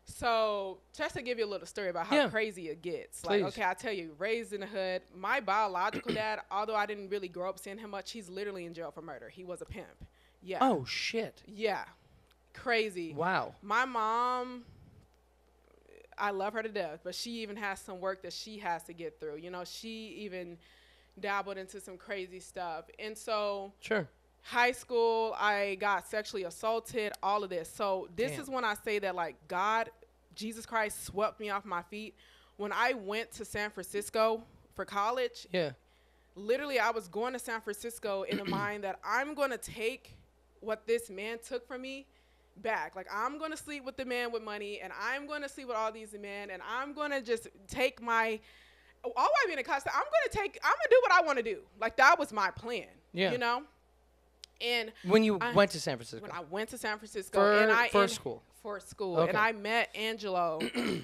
So just to give you a little story about how Yeah. crazy it gets. Please. Like, okay, I tell you, raised in the hood. My biological dad, although I didn't really grow up seeing him much, he's literally in jail for murder. He was a pimp. Yeah. Oh shit! Yeah. Crazy. Wow. My mom, I love her to death, but she even has some work that she has to get through. You know, she even dabbled into some crazy stuff. And so Sure. high school, I got sexually assaulted, all of this. So this Damn. is when I say that like God, Jesus Christ swept me off my feet. When I went to San Francisco for college, Yeah. literally I was going to San Francisco in the mind that I'm going to take what this man took from me back. Like I'm going to sleep with the man with money, and I'm going to sleep with all these men, and I'm going to just take my all while being in college. I'm going to do what I want to do. Like that was my plan. Yeah. You know? And When you I- went to San Francisco when I went to San Francisco for school. for school, Okay. and I met Angelo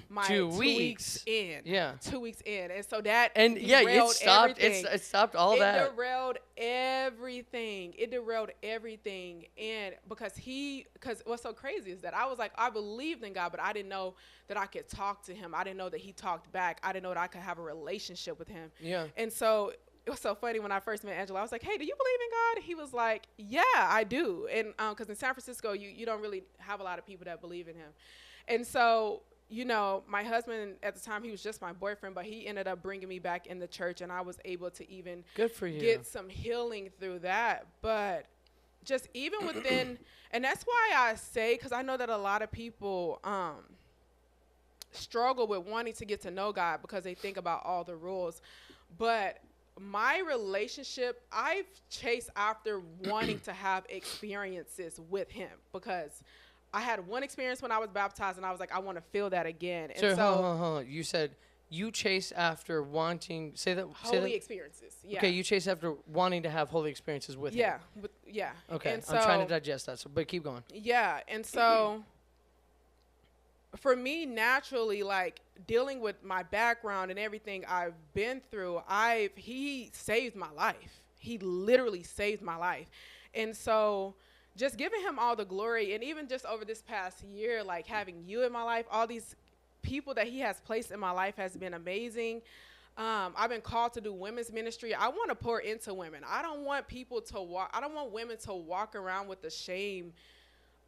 my 2 2 weeks. weeks in. Yeah. 2 weeks in, and so that And yeah, it derailed stopped. everything. It stopped all that. Derailed everything. It derailed everything, and because what's so crazy is that I was like, I believed in God, but I didn't know that I could talk to Him. I didn't know that He talked back. I didn't know that I could have a relationship with Him. Yeah. And so it was so funny when I first met Angelo. I was like, hey, do you believe in God? He was like, yeah, I do. And because in San Francisco, you don't really have a lot of people that believe in Him. And so, you know, my husband at the time, he was just my boyfriend, but he ended up bringing me back in the church, and I was able to even Good for you. get some healing through that. But just even within, and that's why I say, because I know that a lot of people struggle with wanting to get to know God because they think about all the rules. But my relationship, I've chased after wanting to have experiences with Him because I had one experience when I was baptized, and I was like, I want to feel that again. So, And so, hold on. You said you chase after wanting. Say that. holy experiences. Yeah. Okay, you chase after wanting to have holy experiences with him. Yeah. Okay, And I'm trying to so- digest that. So, but keep going. Yeah, and so for me, naturally, like dealing with my background and everything I've been through, he saved my life. He literally saved my life. And so just giving Him all the glory, and even just over this past year, like having you in my life, all these people that He has placed in my life has been amazing. I've been called to do women's ministry. I want to pour into women. I don't want women to walk around with the shame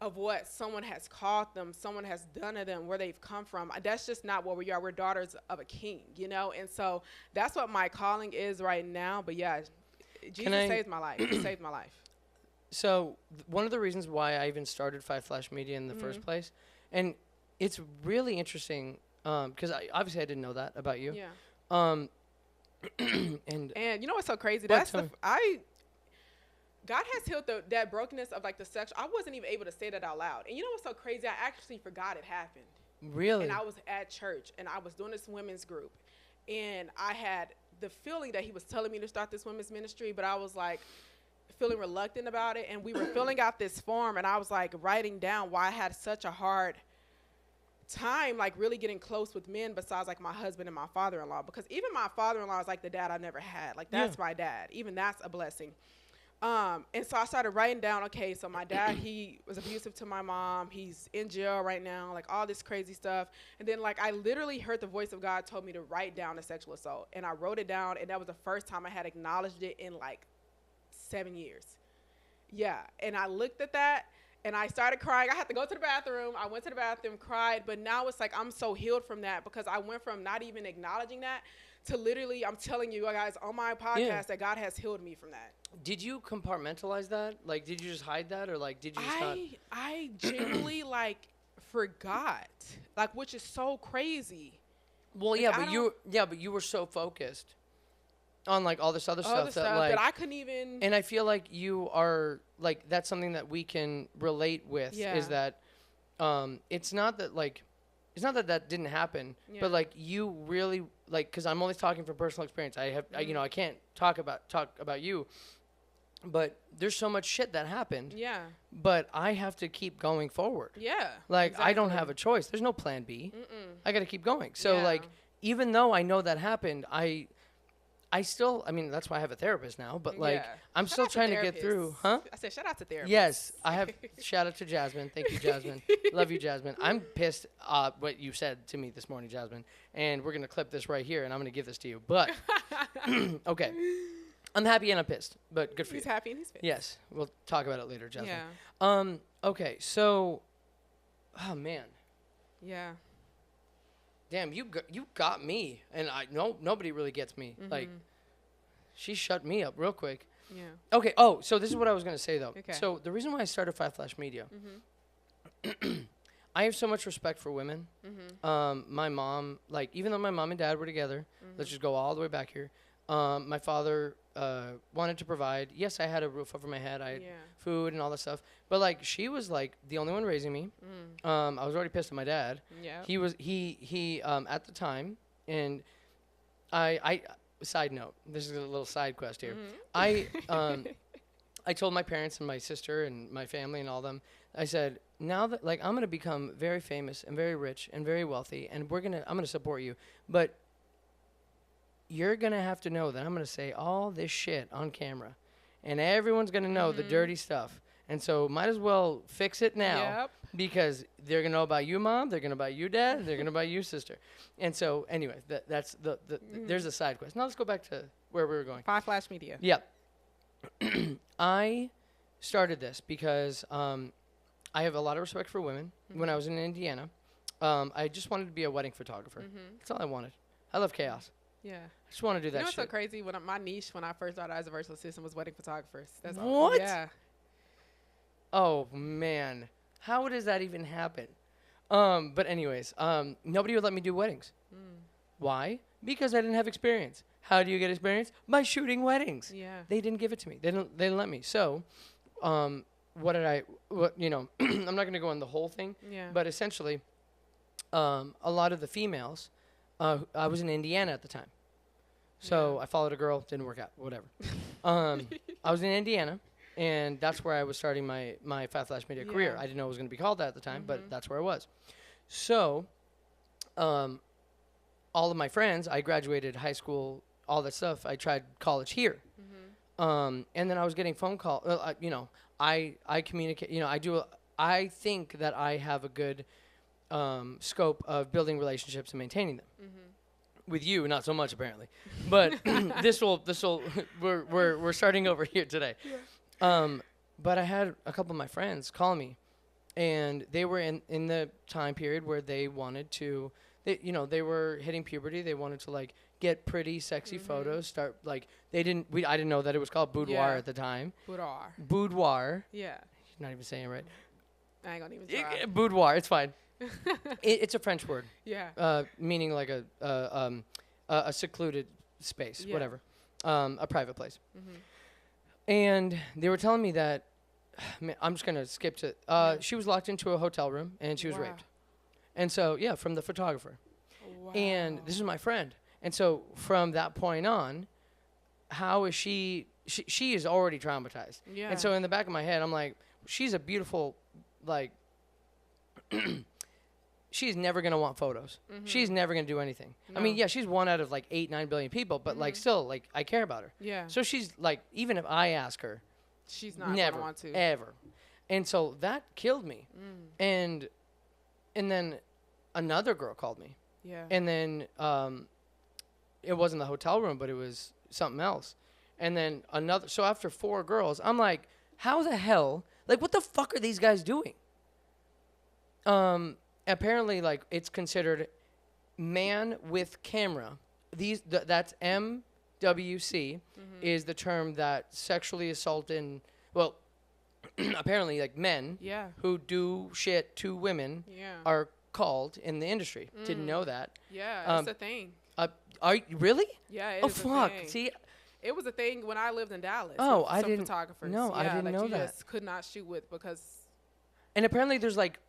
of what someone has called them, someone has done to them, where they've come from. That's just not what we are. We're daughters of a king, you know? And so that's what my calling is right now. But yeah, Jesus saved my life. He saved my life. So one of the reasons why I even started Five Flash Media in the first place, and it's really interesting because obviously I didn't know that about you. Yeah. And And you know what's so crazy? What? That's Tell me. God has healed that brokenness of like the sexual. I wasn't even able to say that out loud. And you know what's so crazy? I actually forgot it happened. Really? And I was at church and I was doing this women's group. And I had the feeling that he was telling me to start this women's ministry, but I was like feeling reluctant about it. And we were filling out this form and I was like writing down why I had such a hard time like really getting close with men besides like my husband and my father-in-law, because even my father-in-law is like the dad I never had. Like that's my dad. Even that's a blessing. And so I started writing down, okay, so my dad, he was abusive to my mom. He's in jail right now, like all this crazy stuff. And then like I literally heard the voice of God told me to write down a sexual assault. And I wrote it down, and that was the first time I had acknowledged it in like 7 years. Yeah, and I looked at that, and I started crying. I had to go to the bathroom. I went to the bathroom, cried. But now it's like I'm so healed from that, because I went from not even acknowledging that to literally, I'm telling you guys on my podcast that God has healed me from that. Did you compartmentalize that? Like, did you just hide that, or like, did you just not? I genuinely like forgot, like, which is so crazy. Well, like, but you were so focused on like all this other stuff that like that I couldn't even. And I feel like you are like, that's something that we can relate with. Yeah. Is that it's not that like. It's not that that didn't happen, but like you really like, because I'm only talking from personal experience. I have, I can't talk about you, but there's so much shit that happened. Yeah. But I have to keep going forward. Yeah. Like exactly. I don't have a choice. There's no plan B. I got to keep going. So Yeah. like, even though I know that happened, I still, I mean, that's why I have a therapist now, but like, Yeah. I'm Shout still out to trying to get through, huh? I said, shout out to therapists. Yes, I have. Shout out to Jasmine. Thank you, Jasmine. Love you, Jasmine. I'm pissed what you said to me this morning, Jasmine, and we're going to clip this right here, and I'm going to give this to you. But, okay. I'm happy and I'm pissed, but good for He's you. happy and he's pissed. Yes, we'll talk about it later, Jasmine. Yeah. Okay, so, oh, man. Yeah. Damn, you got me, and nobody really gets me. Like, she shut me up real quick. Yeah. Okay. Oh, so this is what I was gonna say though. Okay. So the reason why I started Five Flash Media, I have so much respect for women. My mom, like, even though my mom and dad were together, let's just go all the way back here. My father wanted to provide. Yes, I had a roof over my head. I had food and all that stuff. But like, she was like the only one raising me. I was already pissed at my dad. Yeah. He at the time, and I. Side note, this is a little side quest here. I told my parents and my sister and my family and all them, I said, now that like I'm gonna become very famous and very rich and very wealthy, and I'm gonna support you, but you're gonna have to know that I'm gonna say all this shit on camera, and everyone's gonna know the dirty stuff, and so might as well fix it now. Because they're going to know about you, Mom. They're going to know about you, Dad. They're going to know about you, Sister. And so, anyway, that's there's a side quest. Now, let's go back to where we were going. Five Flash Media. Yeah. I started this because I have a lot of respect for women. When I was in Indiana, I just wanted to be a wedding photographer. That's all I wanted. I love chaos. Yeah. I just want to do that You know shit. what's so crazy? My niche when I first started as a virtual assistant was wedding photographers. That's What? all. Yeah. Oh, man. How does that even happen? But anyways, nobody would let me do weddings. Why? Because I didn't have experience. How do you get experience? By shooting weddings. Yeah. They didn't give it to me. They didn't let me. So, I'm not going to go on the whole thing. Yeah. But essentially, a lot of the females, I was in Indiana at the time. So I followed a girl, didn't work out, whatever. I was in Indiana. And that's where I was starting my Five Flash Media career. I didn't know it was going to be called that at the time, but that's where I was. So, all of my friends, I graduated high school, all that stuff. I tried college here. And then I was getting phone calls. I communicate, I think that I have a good scope of building relationships and maintaining them. With you, not so much apparently. But we're starting over here today. But I had a couple of my friends call me, and they were in the time period where they wanted to, they were hitting puberty. They wanted to like get pretty, sexy photos. Start like I didn't know that it was called boudoir at the time. Boudoir. Yeah. You're not even saying it right. I ain't gonna even try. Boudoir. It's fine. It's a French word. Yeah. Meaning like a secluded space, whatever, a private place. And they were telling me that, man, I'm just gonna skip to. She was locked into a hotel room and she was Wow. raped. And so yeah, from the photographer. Wow. And this is my friend. And so from that point on, how is she? She is already traumatized. Yeah. And so in the back of my head, I'm like, she's a beautiful, like. She's never gonna want photos. She's never gonna do anything. I mean, No. yeah, she's one out of like 8-9 billion people, but like still, like I care about her. Yeah. So she's like, even if I ask her, She's not never, gonna want to. ever. And so that killed me. And then another girl called me, Yeah. and then it wasn't the hotel room, but it was something else. And then another. So after 4 girls, I'm like, how the hell? Like, what the fuck are these guys doing? Apparently, like, it's considered man with camera. That's MWC is the term that sexually assaulted. Well, apparently, like men Yeah. who do shit to women Yeah. are called in the industry. Didn't know that. Yeah. It's a thing. Are you really? Yeah. It Oh is a fuck! thing. See, It was a thing when I lived in Dallas. Oh, with I some didn't- photographers. no, I Yeah, didn't know you that. Just could not shoot with because. and apparently there's like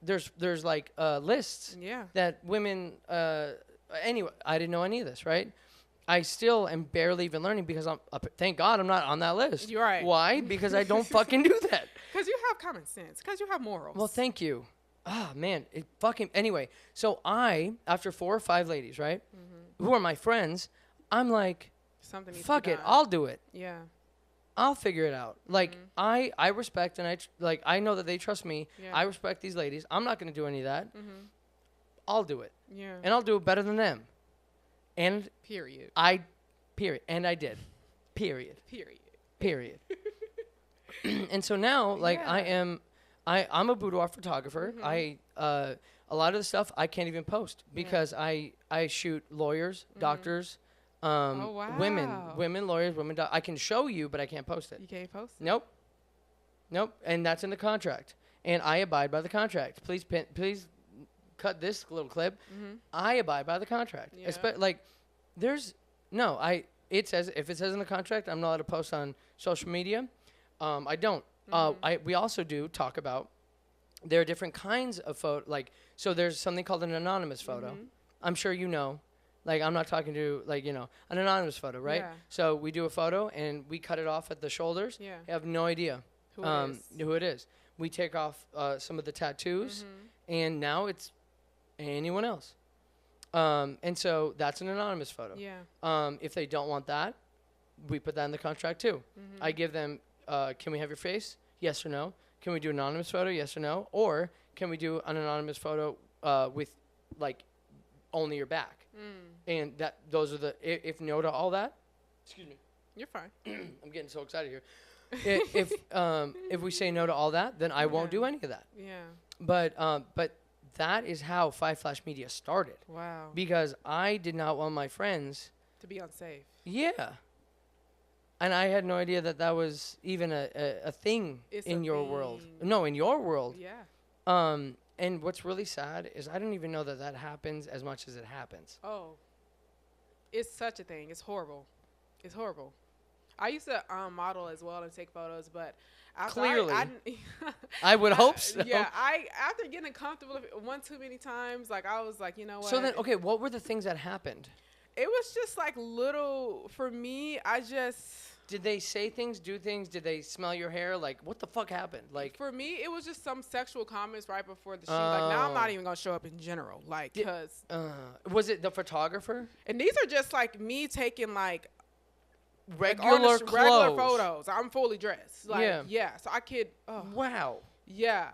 lists Yeah. that women. Anyway, I didn't know any of this, right? I still am barely even learning because thank God I'm not on that list. You're right. Why? Because I don't fucking do that. Because you have common sense. Because you have morals. Well, thank you. Ah, man, it fucking. Anyway, so after 4 or 5 ladies, right, who are my friends, I'm like, Something needs fuck to be it, done. I'll do it. Yeah. I'll figure it out. Like I respect and I know that they trust me. Yeah. I respect these ladies. I'm not gonna do any of that. I'll do it, Yeah. and I'll do it better than them. And Period. and I did, period. Period. And so now, like Yeah. I'm a boudoir photographer. A lot of the stuff I can't even post because I shoot lawyers, doctors, Oh, women lawyers, I can show you, but I can't post it. You can't post it. Nope. And that's in the contract. And I abide by the contract. Please cut this little clip. I abide by the contract. Yeah. Like, it says, if it says in the contract, I'm not allowed to post on social media. I don't. We also do talk about, there are different kinds of photo. Like, so there's something called an anonymous photo. I'm sure you know. Like, I'm not talking to, like, an anonymous photo, right? Yeah. So we do a photo and we cut it off at the shoulders. Yeah. You have no idea who it is. We take off some of the tattoos, and now it's anyone else. And so that's an anonymous photo. Yeah. If they don't want that, we put that in the contract too. I give them, can we have your face? Yes or no. Can we do an anonymous photo? Yes or no. Or can we do an anonymous photo with, like, only your back? And those are if no to all that. Excuse me. You're fine. I'm getting so excited here. If we say no to all that, then I won't do any of that. Yeah. But that is how 5 Flash Media started. Wow. Because I did not want my friends. To be unsafe. Yeah. And I had no idea that was even a thing It's in a your world. thing. No, in your world. Yeah. And what's really sad is I don't even know that happens as much as it happens. Oh. It's such a thing. It's horrible. It's horrible. I used to model as well and take photos, but after Clearly. I I would hope so. Yeah, after getting comfortable one too many times, like I was like, you know what? So then, okay, what were the things that happened? It was just like little for me. Did they say things, do things? Did they smell your hair? Like, what the fuck happened? Like, for me, it was just some sexual comments right before the shoot. Like now, I'm not even gonna show up in general, like because. Was it the photographer? And these are just like me taking like Regular clothes. regular photos. I'm fully dressed. Like, Yeah. yeah. So I could. Wow. Yeah.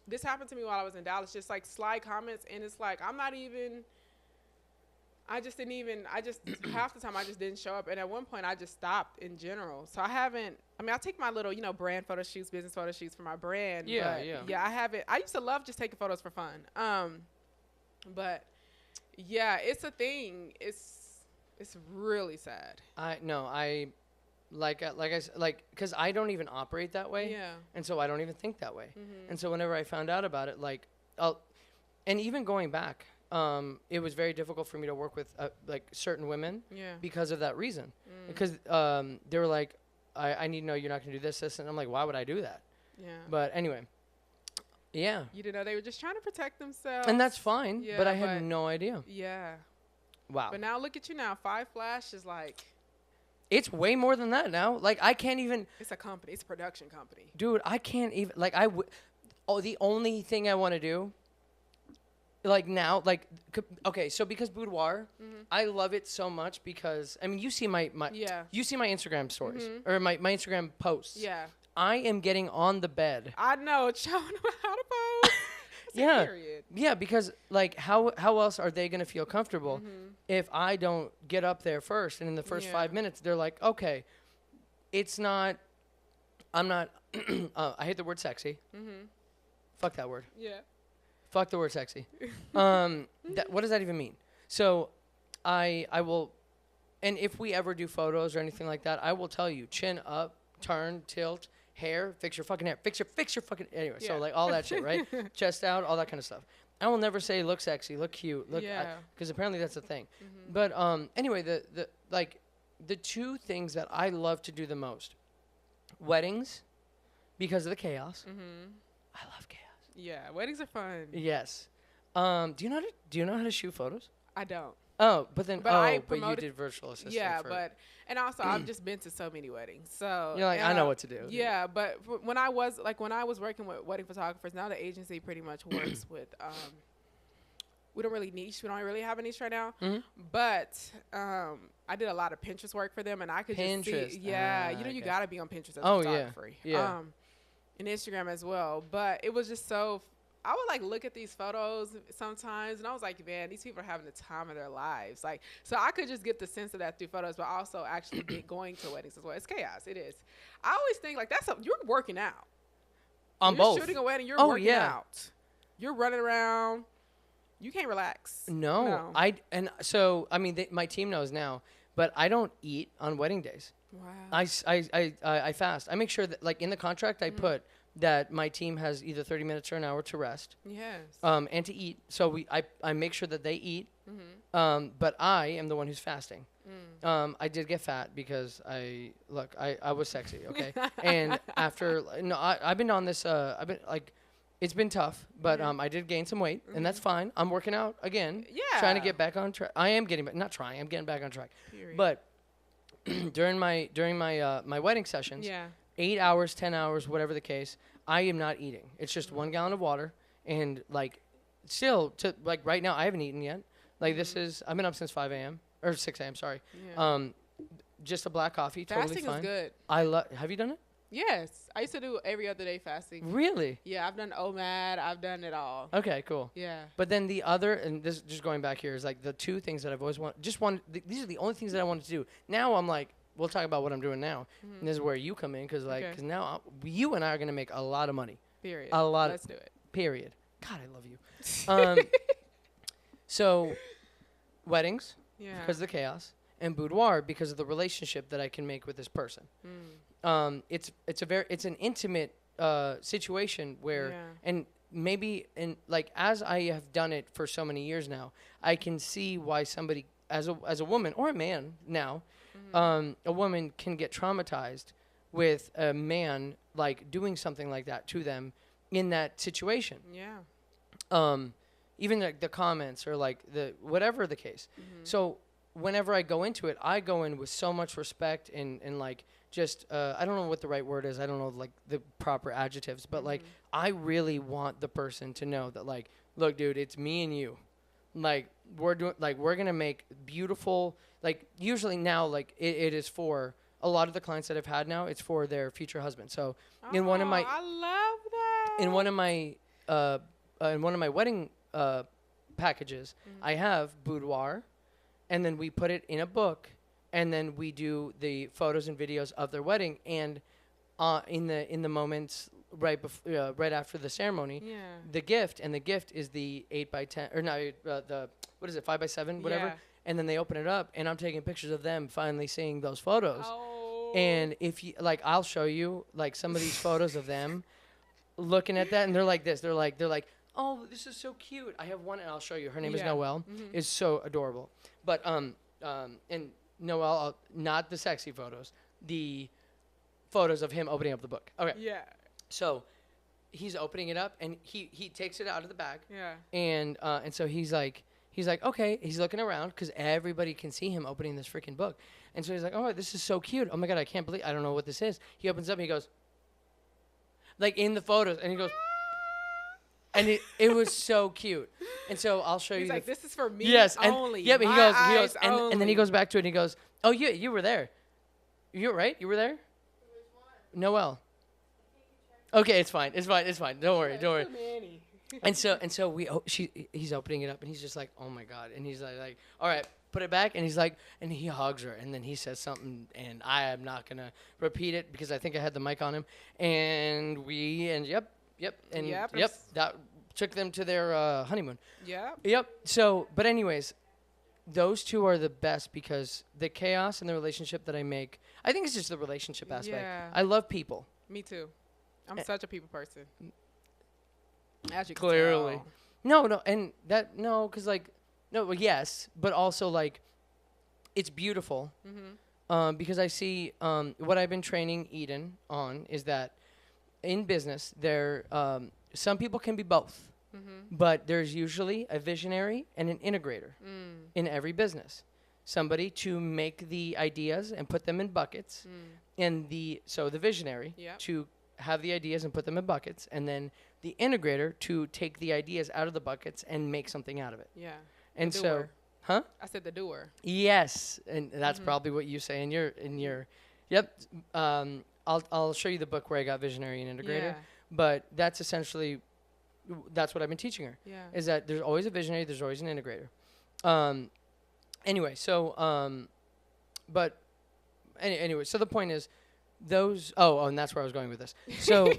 This happened to me while I was in Dallas. Just like slide comments, and it's like I'm not even. I just half the time I just didn't show up, and at one point I just stopped in general. So I haven't. I mean, I take my little, brand photo shoots, business photo shoots for my brand. Yeah, but yeah. I haven't. I used to love just taking photos for fun. But yeah, it's a thing. It's really sad. Because I don't even operate that way. Yeah. And so I don't even think that way. And so whenever I found out about it, and even going back, it was very difficult for me to work with certain women Yeah. because of that reason. Because they were like, I need to know you're not going to do this. And I'm like, why would I do that? Yeah. But anyway, yeah. You didn't know they were just trying to protect themselves. And that's fine, Yeah, but I had no idea. Yeah. Wow. But now look at you now. Five Flash is like. It's way more than that now. Like, I can't even. It's a company. It's a production company. Dude, I can't even. Like, the only thing I want to do, like now, like, okay, so because boudoir, I love it so much because, I mean, you see my Yeah. you see my Instagram stories, or my Instagram posts. Yeah. I am getting on the bed. I know. Showing them how to pose. Yeah. Period. Yeah, because, like, how else are they going to feel comfortable if I don't get up there first? And in the first Yeah. 5 minutes, they're like, okay, I'm not, I hate the word sexy. Fuck that word. Yeah. Fuck the word sexy. What does that even mean? So I will, and if we ever do photos or anything like that, I will tell you, chin up, turn, tilt, hair, fix your fucking hair, fix your fucking, anyway, so Yeah. like all that shit, right? Chest out, all that kind of stuff. I will never say look sexy, look cute, look, Yeah. because apparently that's a thing. But anyway, the two things that I love to do the most, weddings, because of the chaos. I love chaos. Yeah. Weddings are fun. Yes. Do you know how to shoot photos? I don't. Oh, but I but you promoted- did virtual assistant. Yeah, for, and also I've just been to so many weddings, so you're like, I know what to do. Yeah, but when I was working with wedding photographers, now the agency pretty much works with. We don't really niche. We don't really have a niche right now. But I did a lot of Pinterest work for them, and I could just Pinterest. see. Yeah, you okay. gotta be on Pinterest as Oh, a yeah. photographer. Yeah. And Instagram as well. But it was just so. I would like look at these photos sometimes, and I was like, man, these people are having the time of their lives. Like, so I could just get the sense of that through photos, but also actually going to weddings as well. It's chaos. It is. I always think like you're working out. On When you're both. shooting a wedding, you're Oh, working yeah. out. You're running around. You can't relax. No. I mean, my team knows now, but I don't eat on wedding days. Wow. I fast. I make sure that, like, in the contract, I put that my team has either 30 minutes or an hour to rest. Yes. And to eat. So I make sure that they eat. But I am the one who's fasting. I did get fat because I was sexy, okay? And I've been on this, it's been tough, but I did gain some weight, and that's fine. I'm working out again. Yeah. Trying to get back on track. I am getting, not trying, I'm getting back on track. Period. But during my wedding sessions, Yeah. 8 hours, 10 hours, whatever the case, I am not eating. It's just 1 gallon of water, and like, still right now I haven't eaten yet. Like I've been up since 5 a.m. or 6 a.m. Sorry. Yeah. Just a black coffee, totally Fasting fine. is good. Have you done it? Yes. I used to do every other day fasting. Really? Yeah, I've done OMAD. I've done it all. Okay, cool. Yeah. But then the other, and this just going back here, is like the two things that I've always wanted. These are the only things that I wanted to do. Now I'm like, we'll talk about what I'm doing now. And this is where you come in, because now you and I are gonna make a lot of money. Period. A lot. Let's do it. Period. God, I love you. So, weddings, Yeah. because of the chaos, and boudoir because of the relationship that I can make with this person. It's an intimate situation where, Yeah. and maybe as I have done it for so many years now, I can see why somebody as a woman or a man now, a woman can get traumatized with a man like doing something like that to them in that situation. Yeah. Even like the comments or like the whatever the case. So whenever I go into it, I go in with so much respect and like just I don't know what the right word is. I don't know like the proper adjectives, but like I really want the person to know that like, look, dude, it's me and you. Like we're gonna make beautiful, like usually now like it is for a lot of the clients that I've had now, it's for their future husband. So in one of my I love that. in one of my wedding packages, I have boudoir, and then we put it in a book, and then we do the photos and videos of their wedding, and in the moments right after the ceremony, Yeah. the gift is the 8x10 or no the what is it 5x7 whatever, Yeah. and then they open it up, and I'm taking pictures of them finally seeing those photos. Oh. And if you like, I'll show you like some of these photos of them looking at that, and they're like this. They're like, oh, this is so cute. I have one, and I'll show you. Her name is Yeah. Noelle. Is so adorable. But and Noelle, not the sexy photos. The photos of him opening up the book. Okay. Yeah. So he's opening it up, and he takes it out of the bag. Yeah. And so he's like, okay. He's looking around because everybody can see him opening this freaking book. And so he's like, oh, this is so cute. Oh my God, I can't believe, I don't know what this is. He opens up and he goes, like in the photos, and he goes, and it was so cute. And so I'll show He's you. like, this is for me and, only. Yeah, but he My goes, eyes and then he only. goes back to it and he goes, oh, you were there. You're right. You were there. Noelle. Okay, it's fine. Don't worry. And so he's opening it up and he's just like, oh my God. And he's like, all right, put it back. And he's like, and he hugs her. And then he says something, and I am not going to repeat it because I think I had the mic on him. And that took them to their honeymoon. Yep. So, but anyways, those two are the best because the chaos and the relationship that I make, I think it's just the relationship aspect. Yeah. I love people. Me too. I'm such a people person. As you can Clearly. tell. Because well, yes, but also like, it's beautiful. Because I see what I've been training Eden on is that in business, some people can be both, but there's usually a visionary and an integrator in every business. Somebody to make the ideas and put them in buckets, and the visionary to have the ideas and put them in buckets, and then the integrator to take the ideas out of the buckets and make something out of it. Yeah. And the so, doer. huh? I said the doer. Yes, and that's probably what you say in your. Yep. I'll show you the book where I got visionary and integrator, Yeah. but that's essentially that's what I've been teaching her. Yeah. Is that there's always a visionary, there's always an integrator. Anyway, so anyway, so the point is those. Oh, and that's where I was going with this. So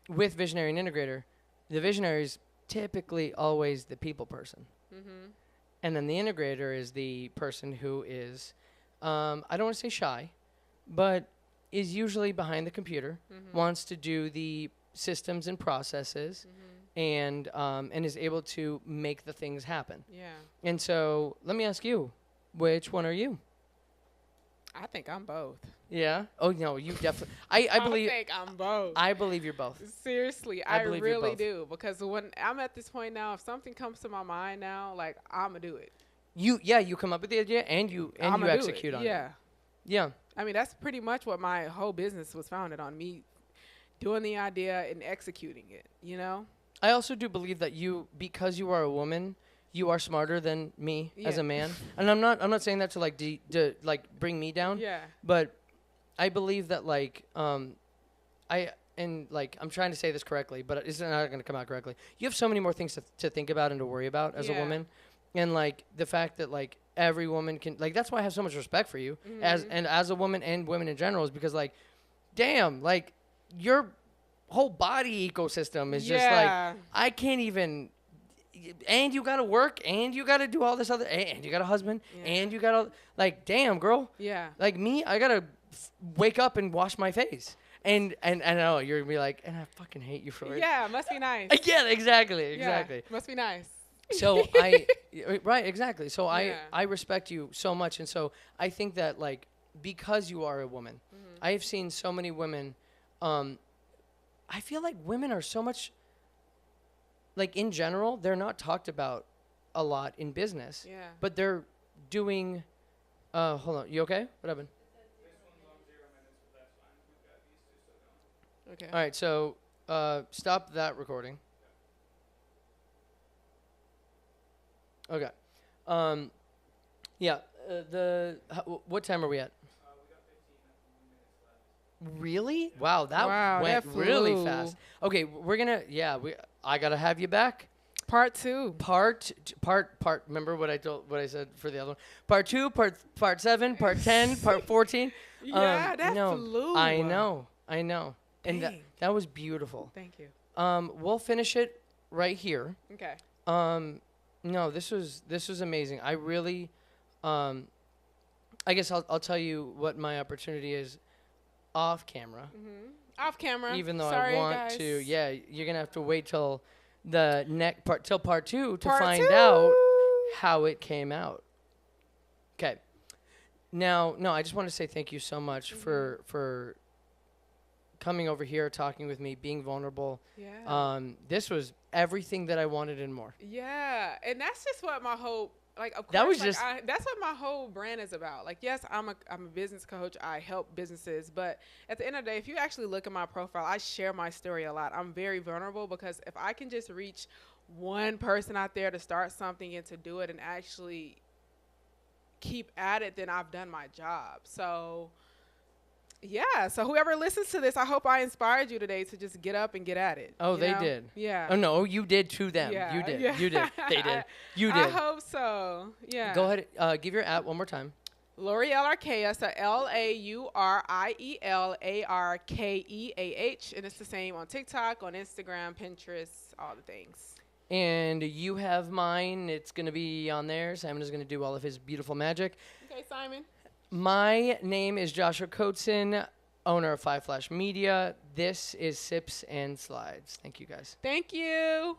with visionary and integrator, the visionary is typically always the people person. And then the integrator is the person who is, I don't want to say shy, but is usually behind the computer, wants to do the systems and processes, and is able to make the things happen. Yeah. And so let me ask you, which one are you? I think I'm both. Yeah? Oh, no, you definitely. I believe. I think I'm both. I believe you're both. Seriously, I I believe you're really both. do. Because when I'm at this point now, if something comes to my mind now, like, I'm going to do it. You come up with the idea and you execute on it. Yeah. Yeah. I mean, that's pretty much what my whole business was founded on, me doing the idea and executing it, you know? I also do believe that because you are a woman, you are smarter than me as a man. And I'm not saying that to like bring me down. Yeah. But I believe that I'm trying to say this correctly, but it's not going to come out correctly. You have so many more things to think about and to worry about as a woman. And like the fact that like every woman can, like, that's why I have so much respect for you as a woman and women in general, is because like, damn, like your whole body ecosystem is just like, I can't even, and you got to work and you got to do all this other, and you got a husband and you got to, like, damn, girl. Yeah. Like me, I got to wake up and wash my face. And I know you're going to be like, and I fucking hate you for it. Yeah, must be nice. Yeah, exactly. Yeah, must be nice. So right, exactly. So I respect you so much. And so I think that like, because you are a woman, I have seen so many women, I feel like women are so much, like in general, they're not talked about a lot in business. Yeah. But they're doing, hold on, you okay? What happened? Okay. All right, so stop that recording. Okay. Yeah. What time are we at? Really? Wow, that went that really flew. fast. Okay, we're gonna. Yeah, I gotta have you back. Part 2. Part. Remember what I said for the other one? Part 2, part 7, part 10, part 14. Yeah, that flew. I know. And Dang. that was beautiful. Thank you. We'll finish it right here. Okay. No, this was amazing. I really, I guess I'll tell you what my opportunity is off camera. Off camera. Even though Sorry, I want guys. to, yeah, you're gonna have to wait till the part 2 to Part find 2. out how it came out. Okay. Now, no, I just want to say thank you so much for coming over here, talking with me, being vulnerable. Yeah. This was everything that I wanted and more. Yeah, and that's just what my whole like. Of course, That was like, just- that's what my whole brand is about. Like, yes, I'm a business coach. I help businesses, but at the end of the day, if you actually look at my profile, I share my story a lot. I'm very vulnerable because if I can just reach one person out there to start something and to do it and actually keep at it, then I've done my job. So. Yeah, so whoever listens to this, I hope I inspired you today to just get up and get at it. Oh, you they know? did. Yeah. Oh, no, you did to them. Yeah, You did. yeah. You did. They did. You I did. hope so. Yeah. Go ahead. Give your @ one more time. Lauriel Arkeah, so LAURIELARKEAH, and it's the same on TikTok, on Instagram, Pinterest, all the things. And you have mine. It's going to be on there. Simon is going to do all of his beautiful magic. Okay, Simon. My name is Joshua Kotzen, owner of 5 Flash Media. This is Sips and Slides. Thank you, guys. Thank you.